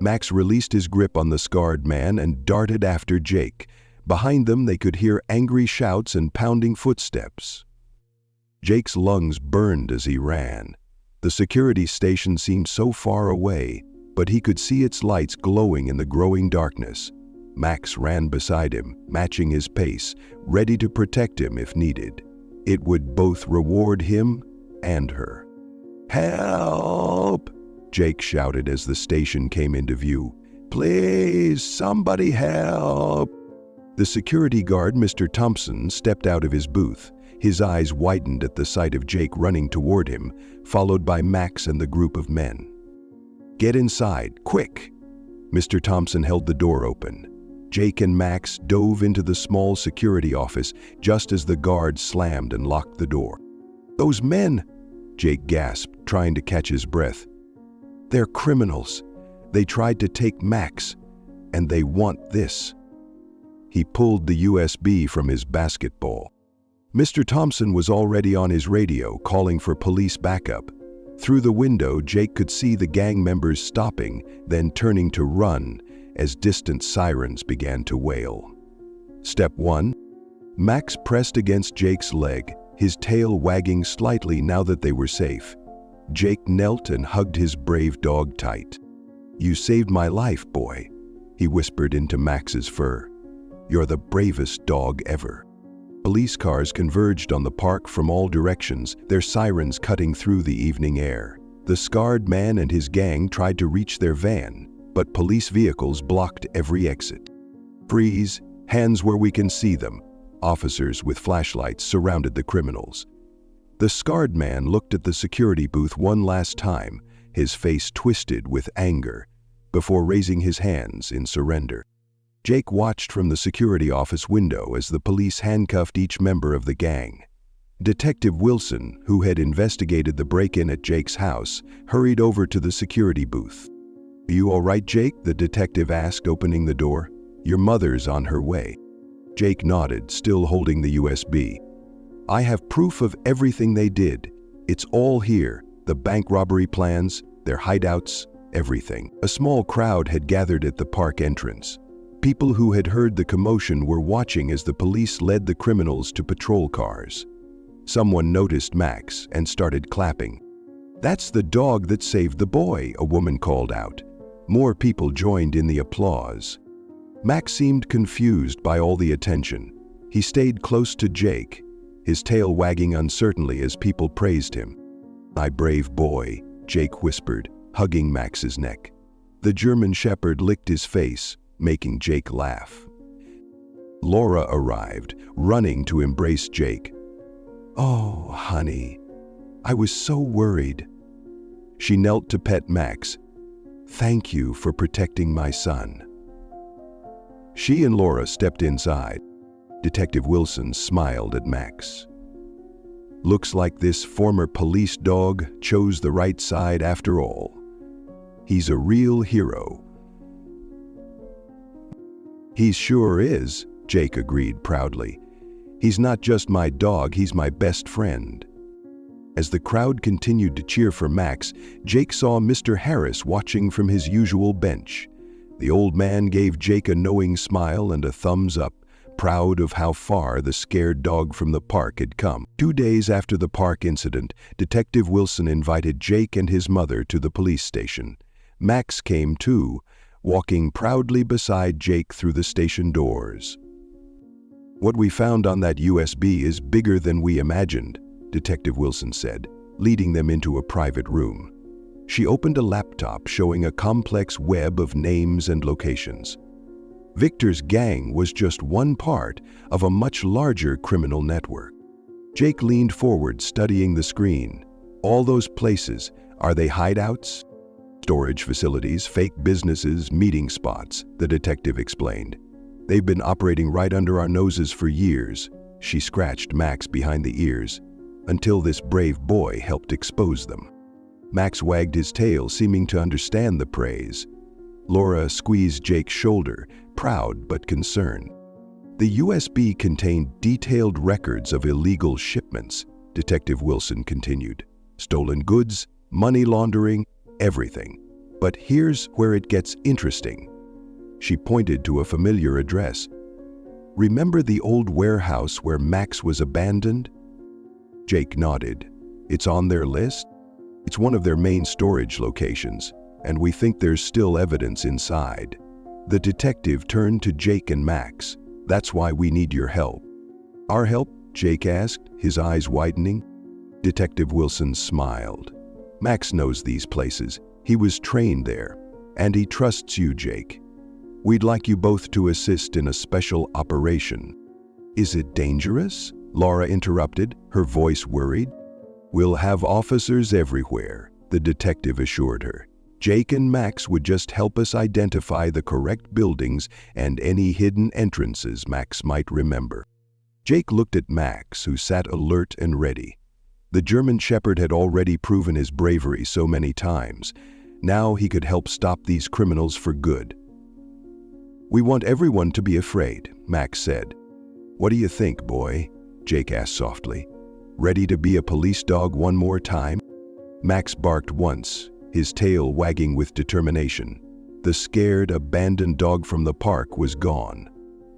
Max released his grip on the scarred man and darted after Jake. Behind them, they could hear angry shouts and pounding footsteps. Jake's lungs burned as he ran. The security station seemed so far away, but he could see its lights glowing in the growing darkness. Max ran beside him, matching his pace, ready to protect him if needed. It would both reward him and her. "Help!" Jake shouted as the station came into view. "Please, somebody help!" The security guard, Mr. Thompson, stepped out of his booth. His eyes widened at the sight of Jake running toward him, followed by Max and the group of men. "Get inside, quick!" Mr. Thompson held the door open. Jake and Max dove into the small security office just as the guard slammed and locked the door. "Those men!" Jake gasped, trying to catch his breath. "They're criminals. They tried to take Max, and they want this." He pulled the USB from his basketball. Mr. Thompson was already on his radio, calling for police backup. Through the window, Jake could see the gang members stopping, then turning to run as distant sirens began to wail. Step 1. Max pressed against Jake's leg, his tail wagging slightly now that they were safe. Jake knelt and hugged his brave dog tight. "You saved my life, boy," he whispered into Max's fur. "You're the bravest dog ever." Police cars converged on the park from all directions, their sirens cutting through the evening air. The scarred man and his gang tried to reach their van, but police vehicles blocked every exit. "Freeze, hands where we can see them." Officers with flashlights surrounded the criminals. The scarred man looked at the security booth one last time, his face twisted with anger, before raising his hands in surrender. Jake watched from the security office window as the police handcuffed each member of the gang. Detective Wilson, who had investigated the break-in at Jake's house, hurried over to the security booth. "Are you all right, Jake?" the detective asked, opening the door. "Your mother's on her way." Jake nodded, still holding the USB. "I have proof of everything they did. It's all here, the bank robbery plans, their hideouts, everything." A small crowd had gathered at the park entrance. People who had heard the commotion were watching as the police led the criminals to patrol cars. Someone noticed Max and started clapping. "That's the dog that saved the boy," a woman called out. More people joined in the applause. Max seemed confused by all the attention. He stayed close to Jake, his tail wagging uncertainly as people praised him. "My brave boy," Jake whispered, hugging Max's neck. The German Shepherd licked his face, making Jake laugh. Laura arrived, running to embrace Jake. "Oh, honey, I was so worried." She knelt to pet Max. "Thank you for protecting my son." She and Laura stepped inside. Detective Wilson smiled at Max. "Looks like this former police dog chose the right side after all. He's a real hero." "He sure is," Jake agreed proudly. "He's not just my dog, he's my best friend." As the crowd continued to cheer for Max, Jake saw Mr. Harris watching from his usual bench. The old man gave Jake a knowing smile and a thumbs up, proud of how far the scared dog from the park had come. 2 days after the park incident, Detective Wilson invited Jake and his mother to the police station. Max came too, walking proudly beside Jake through the station doors. "What we found on that USB is bigger than we imagined," Detective Wilson said, leading them into a private room. She opened a laptop showing a complex web of names and locations. Victor's gang was just one part of a much larger criminal network. Jake leaned forward, studying the screen. "All those places, are they hideouts? Storage facilities, fake businesses, meeting spots," the detective explained. "They've been operating right under our noses for years." She scratched Max behind the ears, "until this brave boy helped expose them." Max wagged his tail, seeming to understand the praise. Laura squeezed Jake's shoulder, proud but concerned. "The USB contained detailed records of illegal shipments," Detective Wilson continued. "Stolen goods, money laundering, everything. But here's where it gets interesting." She pointed to a familiar address. "Remember the old warehouse where Max was abandoned?" Jake nodded. "It's on their list? It's one of their main storage locations, and we think there's still evidence inside." The detective turned to Jake and Max. "That's why we need your help." "Our help?" Jake asked, his eyes widening. Detective Wilson smiled. "Max knows these places. He was trained there. And he trusts you, Jake. We'd like you both to assist in a special operation." "Is it dangerous?" Laura interrupted, her voice worried. "We'll have officers everywhere," the detective assured her. "Jake and Max would just help us identify the correct buildings and any hidden entrances Max might remember." Jake looked at Max, who sat alert and ready. The German Shepherd had already proven his bravery so many times. Now he could help stop these criminals for good. "We want everyone to be afraid," Max said. "What do you think, boy?" Jake asked softly. "Ready to be a police dog one more time?" Max barked once, his tail wagging with determination. The scared, abandoned dog from the park was gone.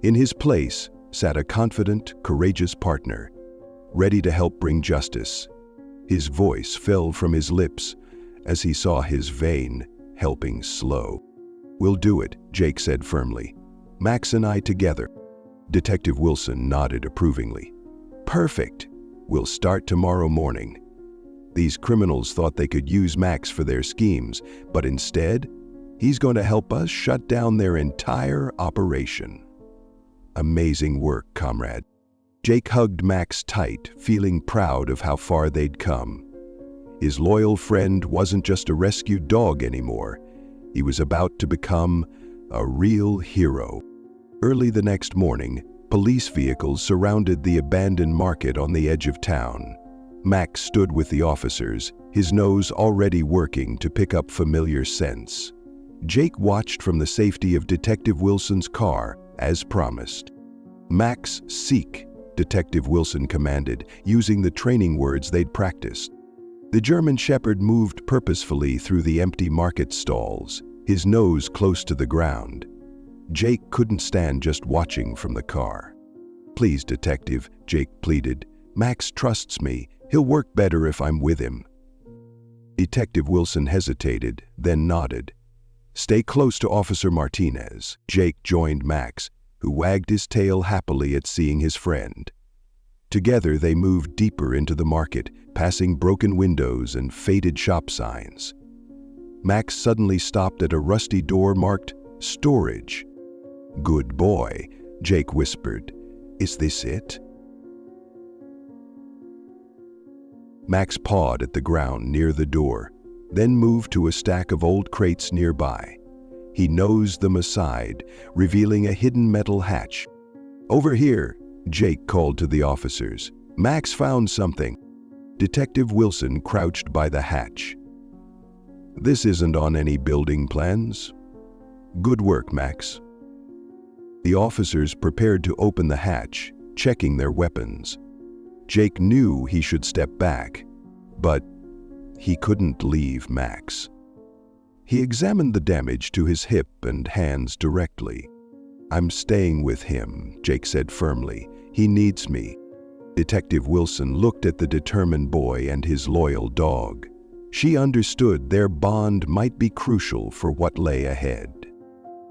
In his place sat a confident, courageous partner, ready to help bring justice. His voice fell from his lips as he saw his vein helping slow. "We'll do it," Jake said firmly. "Max and I together." Detective Wilson nodded approvingly. "Perfect. We'll start tomorrow morning." These criminals thought they could use Max for their schemes, but instead, he's going to help us shut down their entire operation. "Amazing work, comrade." Jake hugged Max tight, feeling proud of how far they'd come. His loyal friend wasn't just a rescued dog anymore. He was about to become a real hero. Early the next morning, police vehicles surrounded the abandoned market on the edge of town. Max stood with the officers, his nose already working to pick up familiar scents. Jake watched from the safety of Detective Wilson's car, as promised. "Max, seek," Detective Wilson commanded, using the training words they'd practiced. The German Shepherd moved purposefully through the empty market stalls, his nose close to the ground. Jake couldn't stand just watching from the car. "Please, Detective," Jake pleaded. "Max trusts me. He'll work better if I'm with him." Detective Wilson hesitated, then nodded. "Stay close to Officer Martinez." Jake joined Max, who wagged his tail happily at seeing his friend. Together they moved deeper into the market, passing broken windows and faded shop signs. Max suddenly stopped at a rusty door marked "Storage." "Good boy," Jake whispered. "Is this it?" Max pawed at the ground near the door, then moved to a stack of old crates nearby. He nosed them aside, revealing a hidden metal hatch. "Over here," Jake called to the officers. Max found something. Detective Wilson crouched by the hatch. "This isn't on any building plans." "Good work, Max." The officers prepared to open the hatch, checking their weapons. Jake knew he should step back, but he couldn't leave Max. He examined the damage to his hip and hands directly. "I'm staying with him," Jake said firmly. "He needs me." Detective Wilson looked at the determined boy and his loyal dog. She understood their bond might be crucial for what lay ahead.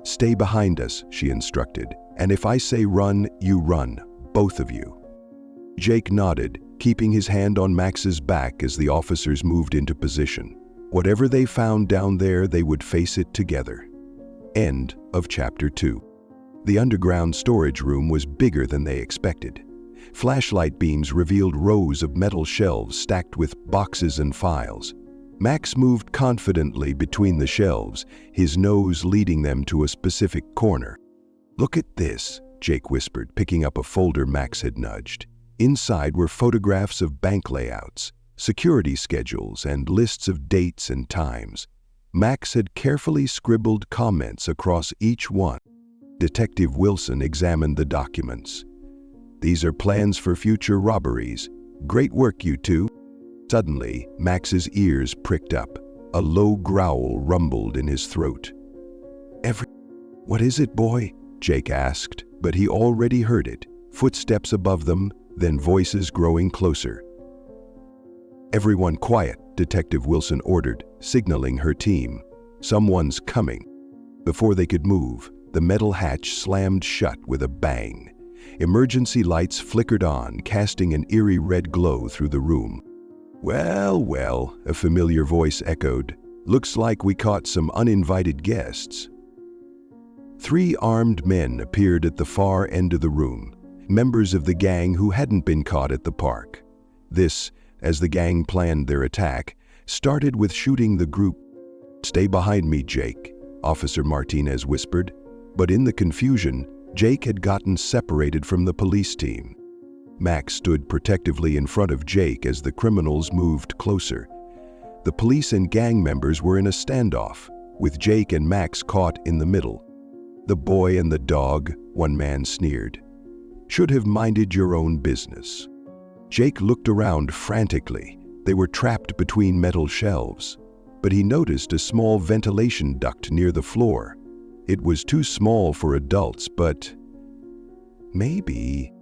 "Stay behind us," she instructed, "and if I say run, you run, both of you." Jake nodded, keeping his hand on Max's back as the officers moved into position. Whatever they found down there, they would face it together. End of Chapter 2. The underground storage room was bigger than they expected. Flashlight beams revealed rows of metal shelves stacked with boxes and files. Max moved confidently between the shelves, his nose leading them to a specific corner. "Look at this," Jake whispered, picking up a folder Max had nudged. Inside were photographs of bank layouts, security schedules, and lists of dates and times. Max had carefully scribbled comments across each one. Detective Wilson examined the documents. "These are plans for future robberies. Great work, you two." Suddenly, Max's ears pricked up. A low growl rumbled in his throat. "What is it, boy?" Jake asked, but he already heard it. Footsteps above them, then voices growing closer. "Everyone quiet," Detective Wilson ordered, signaling her team. "Someone's coming." Before they could move, the metal hatch slammed shut with a bang. Emergency lights flickered on, casting an eerie red glow through the room. "Well, well," a familiar voice echoed. "Looks like we caught some uninvited guests." 3 armed men appeared at the far end of the room, members of the gang who hadn't been caught at the park. This, as the gang planned their attack, started with shooting the group. "Stay behind me, Jake," Officer Martinez whispered. But in the confusion, Jake had gotten separated from the police team. Max stood protectively in front of Jake as the criminals moved closer. The police and gang members were in a standoff, with Jake and Max caught in the middle. "The boy and the dog," one man sneered. "Should have minded your own business." Jake looked around frantically. They were trapped between metal shelves. But he noticed a small ventilation duct near the floor. It was too small for adults, but maybe...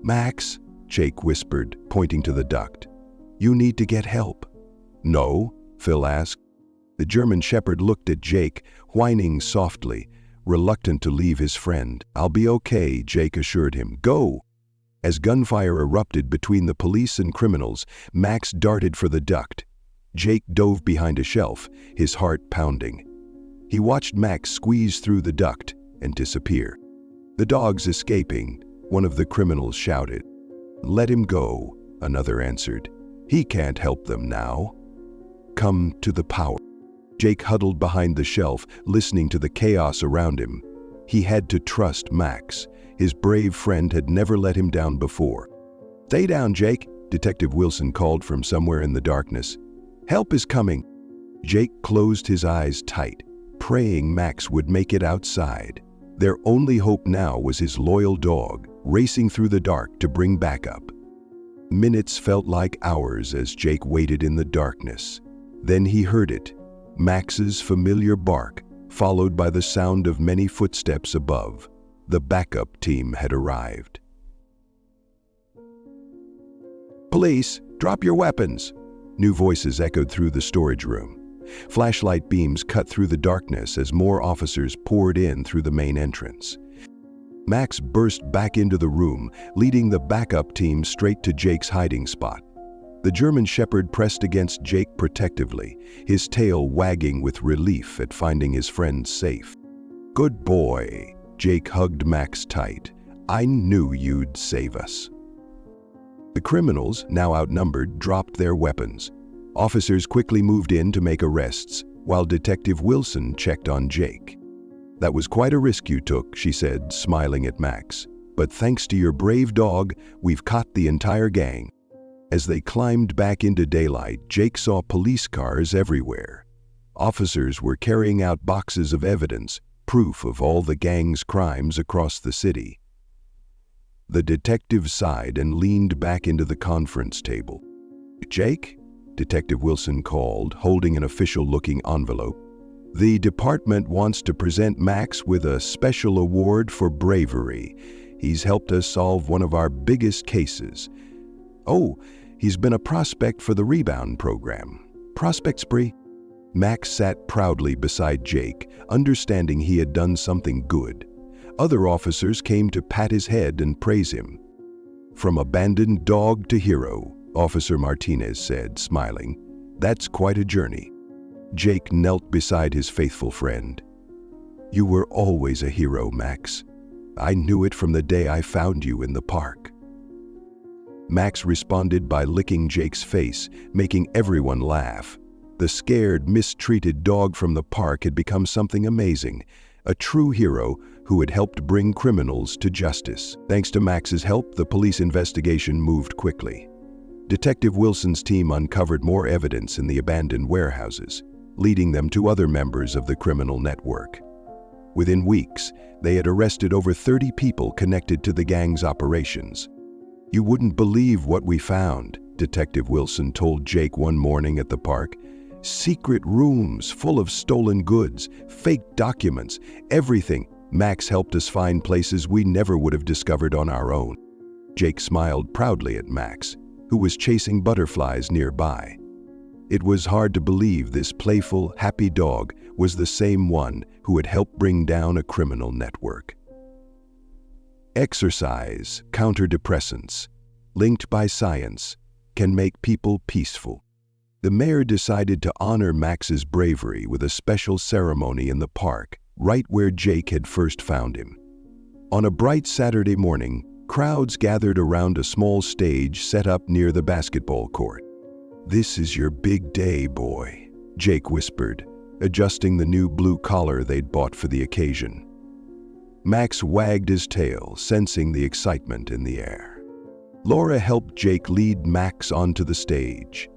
"Max," Jake whispered, pointing to the duct. "You need to get help." "No?" Phil asked. The German Shepherd looked at Jake, whining softly, reluctant to leave his friend. "I'll be okay," Jake assured him. "Go!" As gunfire erupted between the police and criminals, Max darted for the duct. Jake dove behind a shelf, his heart pounding. He watched Max squeeze through the duct and disappear. "The dog's escaping," one of the criminals shouted. "Let him go," another answered. "He can't help them now." "Come to the power." Jake huddled behind the shelf, listening to the chaos around him. He had to trust Max. His brave friend had never let him down before. "Stay down, Jake," Detective Wilson called from somewhere in the darkness. "Help is coming." Jake closed his eyes tight, praying Max would make it outside. Their only hope now was his loyal dog, racing through the dark to bring backup. Minutes felt like hours as Jake waited in the darkness. Then he heard it, Max's familiar bark, followed by the sound of many footsteps above. The backup team had arrived. "Police, drop your weapons!" New voices echoed through the storage room. Flashlight beams cut through the darkness as more officers poured in through the main entrance. Max burst back into the room, leading the backup team straight to Jake's hiding spot. The German Shepherd pressed against Jake protectively, his tail wagging with relief at finding his friend safe. "Good boy," Jake hugged Max tight. "I knew you'd save us." The criminals, now outnumbered, dropped their weapons. Officers quickly moved in to make arrests, while Detective Wilson checked on Jake. "That was quite a risk you took," she said, smiling at Max. "But thanks to your brave dog, we've caught the entire gang." As they climbed back into daylight, Jake saw police cars everywhere. Officers were carrying out boxes of evidence, proof of all the gang's crimes across the city. The detective sighed and leaned back into the conference table. "Jake?" Detective Wilson called, holding an official-looking envelope. "The department wants to present Max with a special award for bravery. He's helped us solve one of our biggest cases." "Oh, he's been a prospect for the rebound program." "Prospect spree?" Max sat proudly beside Jake, understanding he had done something good. Other officers came to pat his head and praise him. "From abandoned dog to hero," Officer Martinez said, smiling. "That's quite a journey." Jake knelt beside his faithful friend. "You were always a hero, Max. I knew it from the day I found you in the park." Max responded by licking Jake's face, making everyone laugh. The scared, mistreated dog from the park had become something amazing, a true hero who had helped bring criminals to justice. Thanks to Max's help, the police investigation moved quickly. Detective Wilson's team uncovered more evidence in the abandoned warehouses, leading them to other members of the criminal network. Within weeks, they had arrested over 30 people connected to the gang's operations. "You wouldn't believe what we found," Detective Wilson told Jake one morning at the park. "Secret rooms full of stolen goods, fake documents, everything. Max helped us find places we never would have discovered on our own." Jake smiled proudly at Max, who was chasing butterflies nearby. It was hard to believe this playful, happy dog was the same one who had helped bring down a criminal network. Exercise, counterdepressants, linked by science, can make people peaceful. The mayor decided to honor Max's bravery with a special ceremony in the park, right where Jake had first found him. On a bright Saturday morning, crowds gathered around a small stage set up near the basketball court. "This is your big day, boy," Jake whispered, adjusting the new blue collar they'd bought for the occasion. Max wagged his tail, sensing the excitement in the air. Laura helped Jake lead Max onto the stage.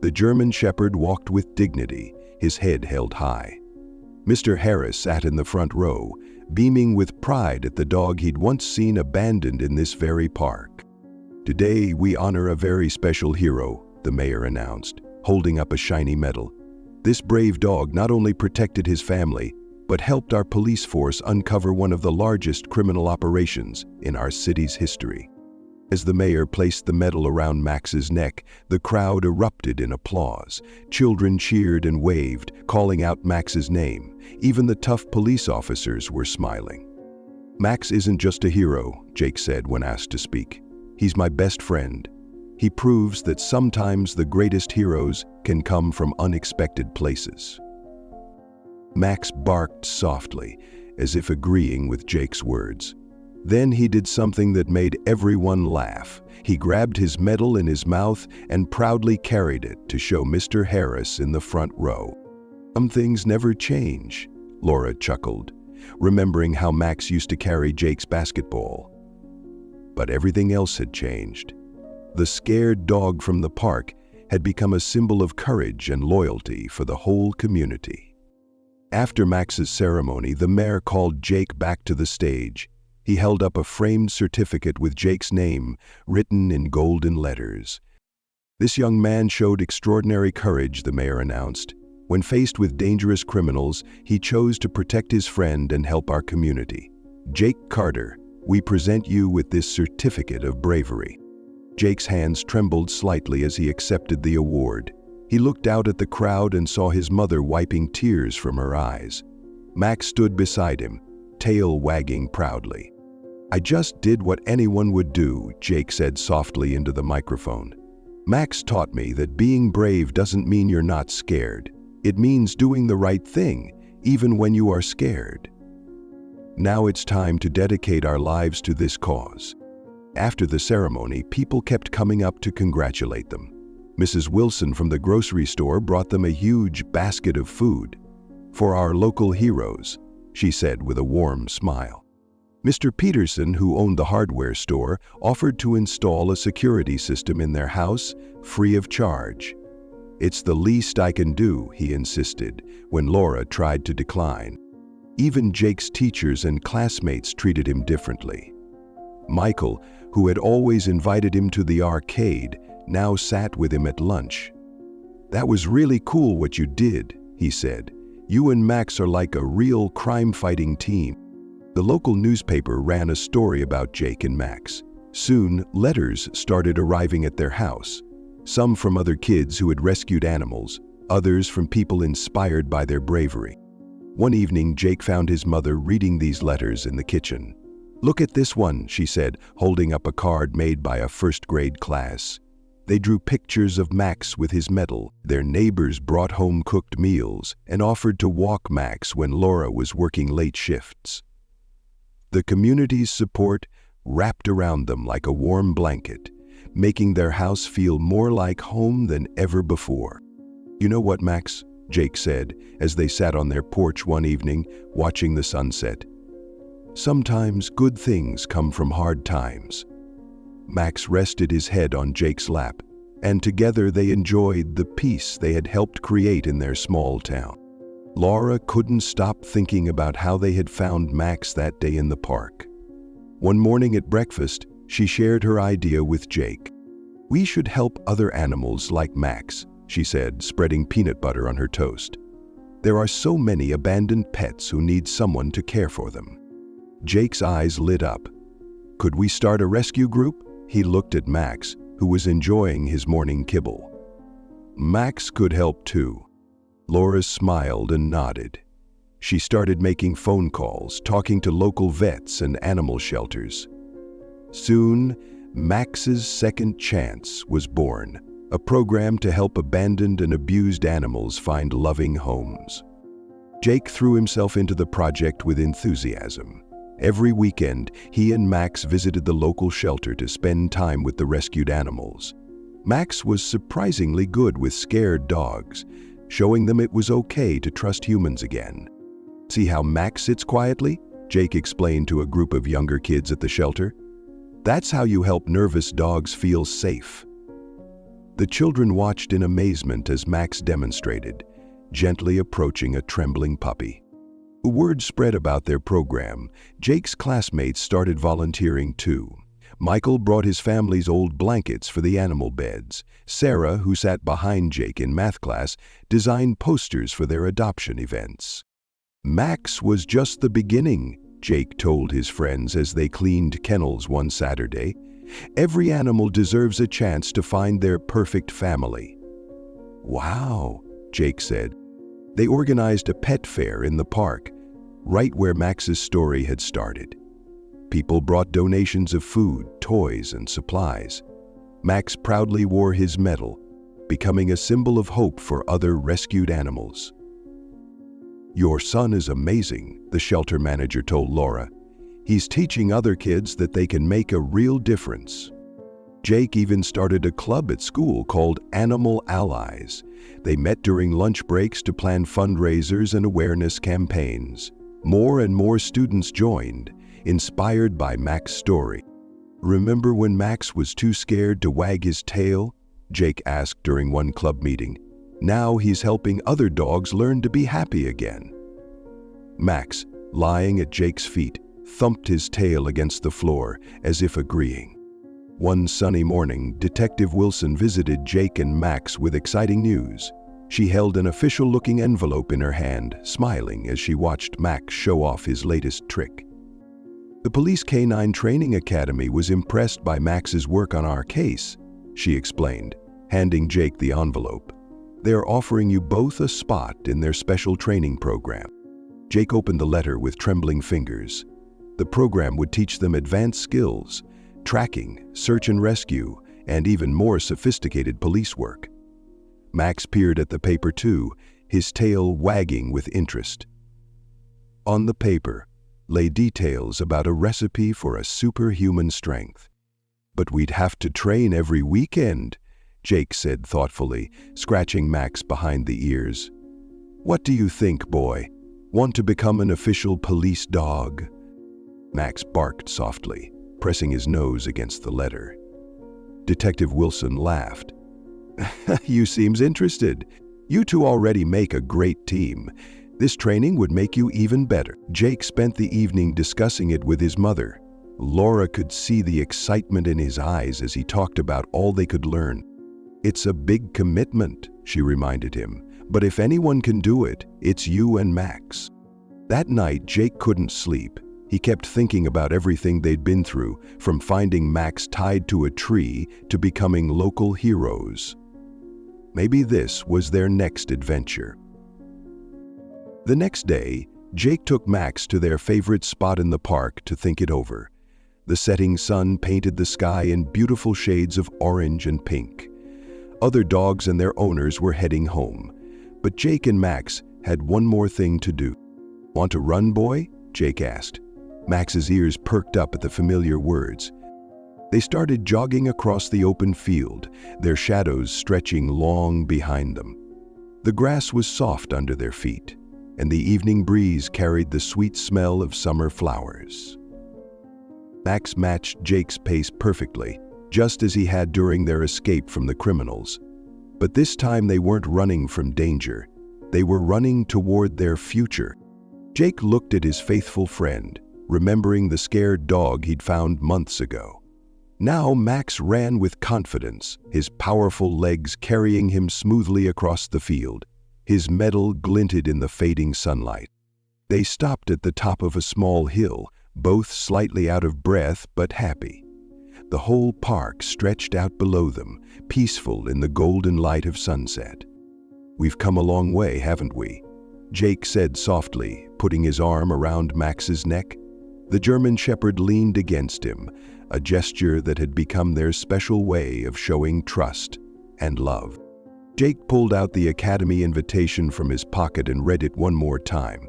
The German Shepherd walked with dignity, his head held high. Mr. Harris sat in the front row, beaming with pride at the dog he'd once seen abandoned in this very park. "Today we honor a very special hero," the mayor announced, holding up a shiny medal. "This brave dog not only protected his family, but helped our police force uncover one of the largest criminal operations in our city's history." As the mayor placed the medal around Max's neck, the crowd erupted in applause. Children cheered and waved, calling out Max's name. Even the tough police officers were smiling. "Max isn't just a hero," Jake said when asked to speak. "He's my best friend. He proves that sometimes the greatest heroes can come from unexpected places." Max barked softly, as if agreeing with Jake's words. Then he did something that made everyone laugh. He grabbed his medal in his mouth and proudly carried it to show Mr. Harris in the front row. "Some things never change," Laura chuckled, remembering how Max used to carry Jake's basketball. But everything else had changed. The scared dog from the park had become a symbol of courage and loyalty for the whole community. After Max's ceremony, the mayor called Jake back to the stage. He held up a framed certificate with Jake's name written in golden letters. "This young man showed extraordinary courage," the mayor announced. "When faced with dangerous criminals, he chose to protect his friend and help our community. Jake Carter, we present you with this certificate of bravery." Jake's hands trembled slightly as he accepted the award. He looked out at the crowd and saw his mother wiping tears from her eyes. Max stood beside him, tail wagging proudly. "I just did what anyone would do," Jake said softly into the microphone. Max taught me that being brave doesn't mean you're not scared. It means doing the right thing, even when you are scared. Now it's time to dedicate our lives to this cause." After the ceremony, people kept coming up to congratulate them. Mrs. Wilson from the grocery store brought them a huge basket of food. "For our local heroes," she said with a warm smile. Mr. Peterson, who owned the hardware store, offered to install a security system in their house free of charge. "It's the least I can do," he insisted, when Laura tried to decline. Even Jake's teachers and classmates treated him differently. Michael, who had always invited him to the arcade, now sat with him at lunch. "That was really cool what you did," he said. "You and Max are like a real crime-fighting team." The local newspaper ran a story about Jake and Max. Soon, letters started arriving at their house. Some from other kids who had rescued animals, others from people inspired by their bravery. One evening, Jake found his mother reading these letters in the kitchen. "Look at this one," she said, holding up a card made by a first-grade class. They drew pictures of Max with his medal. Their neighbors brought home cooked meals and offered to walk Max when Laura was working late shifts. The community's support wrapped around them like a warm blanket, making their house feel more like home than ever before. "You know what, Max?" Jake said as they sat on their porch one evening, watching the sunset. "Sometimes good things come from hard times." Max rested his head on Jake's lap, and together they enjoyed the peace they had helped create in their small town. Laura couldn't stop thinking about how they had found Max that day in the park. One morning at breakfast, she shared her idea with Jake. "We should help other animals like Max," she said, spreading peanut butter on her toast. "There are so many abandoned pets who need someone to care for them." Jake's eyes lit up. "Could we start a rescue group?" He looked at Max, who was enjoying his morning kibble. "Max could help too." Laura smiled and nodded. She started making phone calls, talking to local vets and animal shelters. Soon, Max's Second Chance was born, a program to help abandoned and abused animals find loving homes. Jake threw himself into the project with enthusiasm. Every weekend, he and Max visited the local shelter to spend time with the rescued animals. Max was surprisingly good with scared dogs, showing them it was okay to trust humans again. "See how Max sits quietly?" Jake explained to a group of younger kids at the shelter. "That's how you help nervous dogs feel safe." The children watched in amazement as Max demonstrated, gently approaching a trembling puppy. The word spread about their program. Jake's classmates started volunteering too. Michael brought his family's old blankets for the animal beds. Sarah, who sat behind Jake in math class, designed posters for their adoption events. "Max was just the beginning," Jake told his friends as they cleaned kennels one Saturday. "Every animal deserves a chance to find their perfect family." "Wow," Jake said. They organized a pet fair in the park, right where Max's story had started. People brought donations of food, toys, and supplies. Max proudly wore his medal, becoming a symbol of hope for other rescued animals. "Your son is amazing," the shelter manager told Laura. "He's teaching other kids that they can make a real difference." Jake even started a club at school called Animal Allies. They met during lunch breaks to plan fundraisers and awareness campaigns. More and more students joined, inspired by Max's story. "Remember when Max was too scared to wag his tail?" Jake asked during one club meeting. "Now he's helping other dogs learn to be happy again." Max, lying at Jake's feet, thumped his tail against the floor as if agreeing. One sunny morning, Detective Wilson visited Jake and Max with exciting news. She held an official-looking envelope in her hand, smiling as she watched Max show off his latest trick. "The Police Canine Training Academy was impressed by Max's work on our case," she explained, handing Jake the envelope. "They're offering you both a spot in their special training program." Jake opened the letter with trembling fingers. The program would teach them advanced skills, tracking, search and rescue, and even more sophisticated police work. Max peered at the paper too, his tail wagging with interest. On the paper lay details about a recipe for a superhuman strength. "But we'd have to train every weekend," Jake said thoughtfully, scratching Max behind the ears. "What do you think, boy? Want to become an official police dog?" Max barked softly, pressing his nose against the letter. Detective Wilson laughed. "You seems interested. You two already make a great team. This training would make you even better." Jake spent the evening discussing it with his mother. Laura could see the excitement in his eyes as he talked about all they could learn. "It's a big commitment," she reminded him, "but if anyone can do it, it's you and Max." That night, Jake couldn't sleep. He kept thinking about everything they'd been through, from finding Max tied to a tree to becoming local heroes. Maybe this was their next adventure. The next day, Jake took Max to their favorite spot in the park to think it over. The setting sun painted the sky in beautiful shades of orange and pink. Other dogs and their owners were heading home, but Jake and Max had one more thing to do. "Want to run, boy?" Jake asked. Max's ears perked up at the familiar words. They started jogging across the open field, their shadows stretching long behind them. The grass was soft under their feet, and the evening breeze carried the sweet smell of summer flowers. Max matched Jake's pace perfectly, just as he had during their escape from the criminals. But this time they weren't running from danger. They were running toward their future. Jake looked at his faithful friend, remembering the scared dog he'd found months ago. Now Max ran with confidence, his powerful legs carrying him smoothly across the field. His mettle glinted in the fading sunlight. They stopped at the top of a small hill, both slightly out of breath but happy. The whole park stretched out below them, peaceful in the golden light of sunset. "We've come a long way, haven't we?" Jake said softly, putting his arm around Max's neck. The German Shepherd leaned against him, a gesture that had become their special way of showing trust and love. Jake pulled out the academy invitation from his pocket and read it one more time.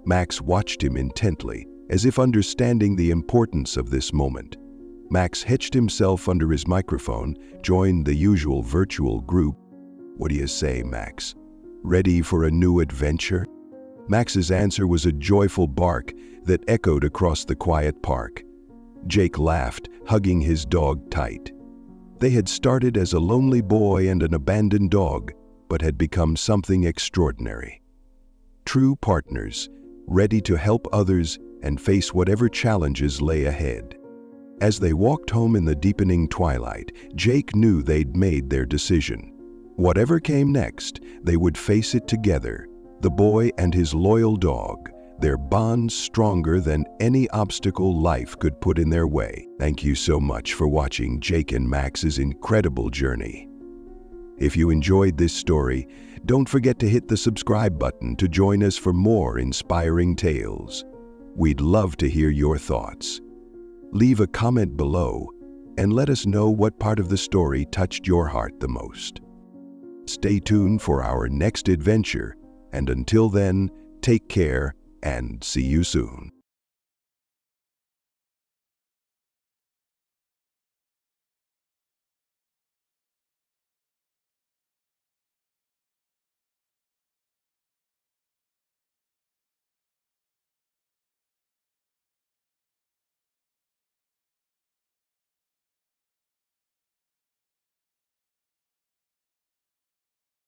Max watched him intently, as if understanding the importance of this moment. Max hitched himself under his microphone, joined the usual virtual group. "What do you say, Max? Ready for a new adventure?" Max's answer was a joyful bark that echoed across the quiet park. Jake laughed, hugging his dog tight. They had started as a lonely boy and an abandoned dog, but had become something extraordinary. True partners, ready to help others and face whatever challenges lay ahead. As they walked home in the deepening twilight, Jake knew they'd made their decision. Whatever came next, they would face it together, the boy and his loyal dog, their bond stronger than any obstacle life could put in their way. Thank you so much for watching Jake and Max's incredible journey. If you enjoyed this story, don't forget to hit the subscribe button to join us for more inspiring tales. We'd love to hear your thoughts. Leave a comment below and let us know what part of the story touched your heart the most. Stay tuned for our next adventure, and until then, take care and see you soon.